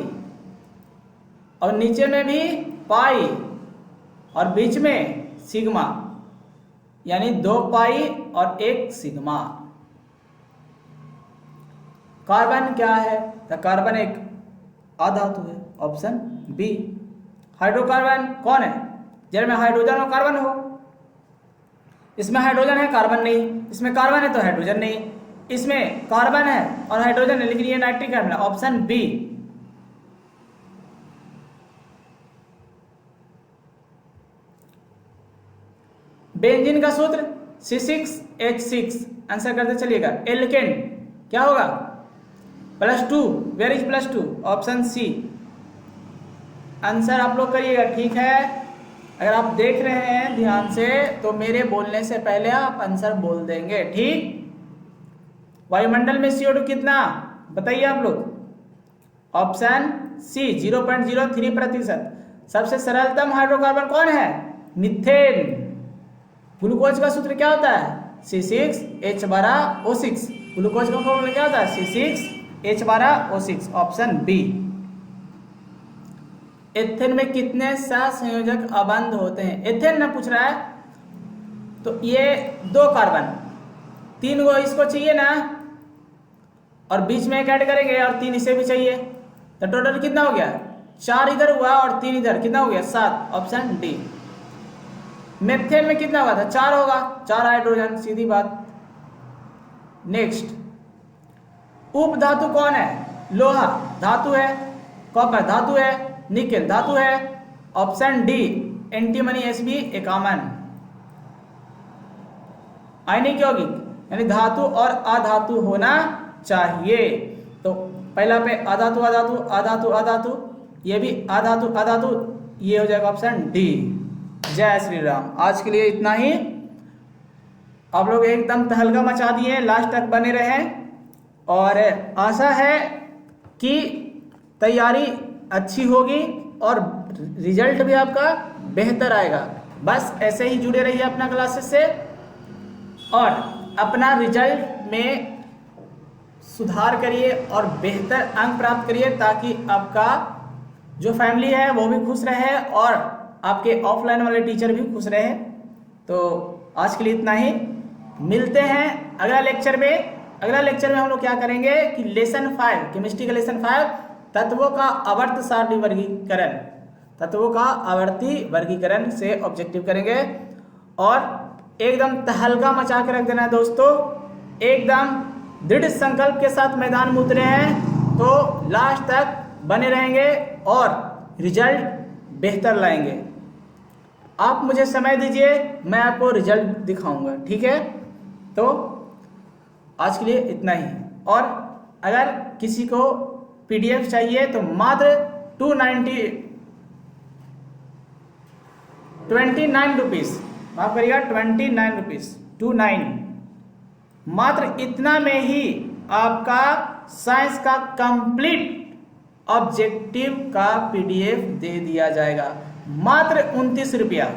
और नीचे में भी पाई और बीच में सिग्मा, यानी 2 पाई और 1 सिग्मा। कार्बन क्या है? तो कार्बन एक अधातु है, ऑप्शन बी। हाइड्रोकार्बन कौन है? जिनमें हाइड्रोजन और कार्बन हो। इसमें हाइड्रोजन है, कार्बन नहीं, इसमें कार्बन है तो हाइड्रोजन नहीं, इसमें कार्बन है और हाइड्रोजन है लेकिन ये नाइट्रिक अम्ल, ऑप्शन बी। बेंजीन का सूत्र C6H6, आंसर करते चलिएगा। एल्केन क्या होगा? +2, where is +2, option C. Answer आप लोग करिएगा, ठीक है। अगर आप देख रहे हैं ध्यान से तो मेरे बोलने से पहले आप आंसर बोल देंगे, ठीक। वायुमंडल में CO2 कितना बताइए आप लोग? Option C 0.03%। सबसे सरलतम हाइड्रोकार्बन कौन है? मीथेन। ग्लूकोज का सूत्र क्या होता है? C6H12O6। ग्लूकोज का फॉर्मूला क्या होता है? C6H12O6, option B. एथेन में कितने सहसंयोजक अबंध होते हैं? एथेन ना पूछ रहा है, तो ये 2 कार्बन, 3 गो इसको चाहिए ना, और बीच में एक ऐड करेंगे और 3 इसे भी चाहिए, तो टोटल कितना हो गया? 4 इधर हुआ और 3 इधर, कितना हो गया? 7, ऑप्शन डी। मेथेन में कितना होगा था, 4 होगा, 4 हाइड्रोजन, सीधी बात। नेक्स्ट, उप धातु कौन है, लोहा धातु है, कॉपर धातु है, निकेल धातु है। ऑप्शन डी एंटीमनी Sb एक कॉमन। आयनिक यौगिक यानी धातु और अधातु होना चाहिए। तो पहला पे अधातु अधातु अधातु अधातु, ये भी अधातु अधातु, ये हो जाएगा ऑप्शन डी। जय श्री राम। आज के लिए इतना ही। आप लोग एकदम तहलका मचा दिए, लास्ट तक बने रहे और आशा है कि तैयारी अच्छी होगी और रिजल्ट भी आपका बेहतर आएगा। बस ऐसे ही जुड़े रहिए अपना क्लासेस से और अपना रिजल्ट में सुधार करिए और बेहतर अंक प्राप्त करिए, ताकि आपका जो फैमिली है वो भी खुश रहे और आपके ऑफलाइन वाले टीचर भी खुश रहे। तो आज के लिए इतना ही, मिलते हैं अगला लेक्चर में। अगला लेक्चर में हम लोग क्या करेंगे कि लेसन 5, केमिस्ट्री का लेसन 5, तत्वों का आवर्त सारणी वर्गीकरण, तत्वों का आवर्ती वर्गीकरण से ऑब्जेक्टिव करेंगे। और एकदम तहलका मचा के रख देना है दोस्तों, एकदम दृढ़ संकल्प के साथ मैदान में उतरे हैं तो लास्ट तक बने रहेंगे और रिजल्ट बेहतर लाएंगे। आप मुझे समय दीजिए, मैं आपको रिजल्ट दिखाऊंगा, ठीक है। तो आज के लिए इतना ही। और अगर किसी को PDF चाहिए तो मात्र 29 रुपीज़, माफ करिएगा 29 रुपीज़, 29, मात्र इतना में ही आपका साइंस का कंप्लीट ऑब्जेक्टिव का PDF दे दिया जाएगा। मात्र 29 रुपया,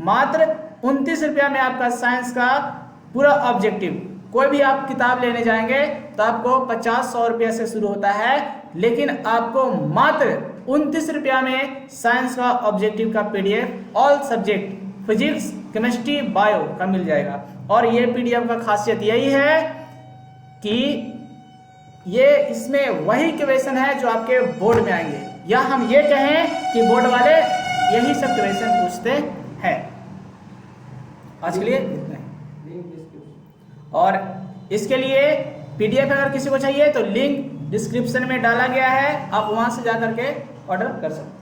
मात्र 29 रुपया में आपका साइंस का पूरा ऑब्जेक्टिव। कोई भी आप किताब लेने जाएंगे तो आपको 50-100 रुपया से शुरू होता है, लेकिन आपको मात्र 29 रुपया में साइंस का ऑब्जेक्टिव का PDF all subject physics, chemistry, bio का मिल जाएगा। और ये PDF का खासियत यही है कि ये इसमें वही क्वेश्चन है जो आपके बोर्ड में आएंगे, या हम ये कहें कि बोर्ड वाले यही सब क्वेश्चन पूछते हैं। आज के लिए इतना ही। और इसके लिए PDF अगर किसी को चाहिए तो लिंक डिस्क्रिप्शन में डाला गया है, आप वहां से जाकर के ऑर्डर कर सकते हैं।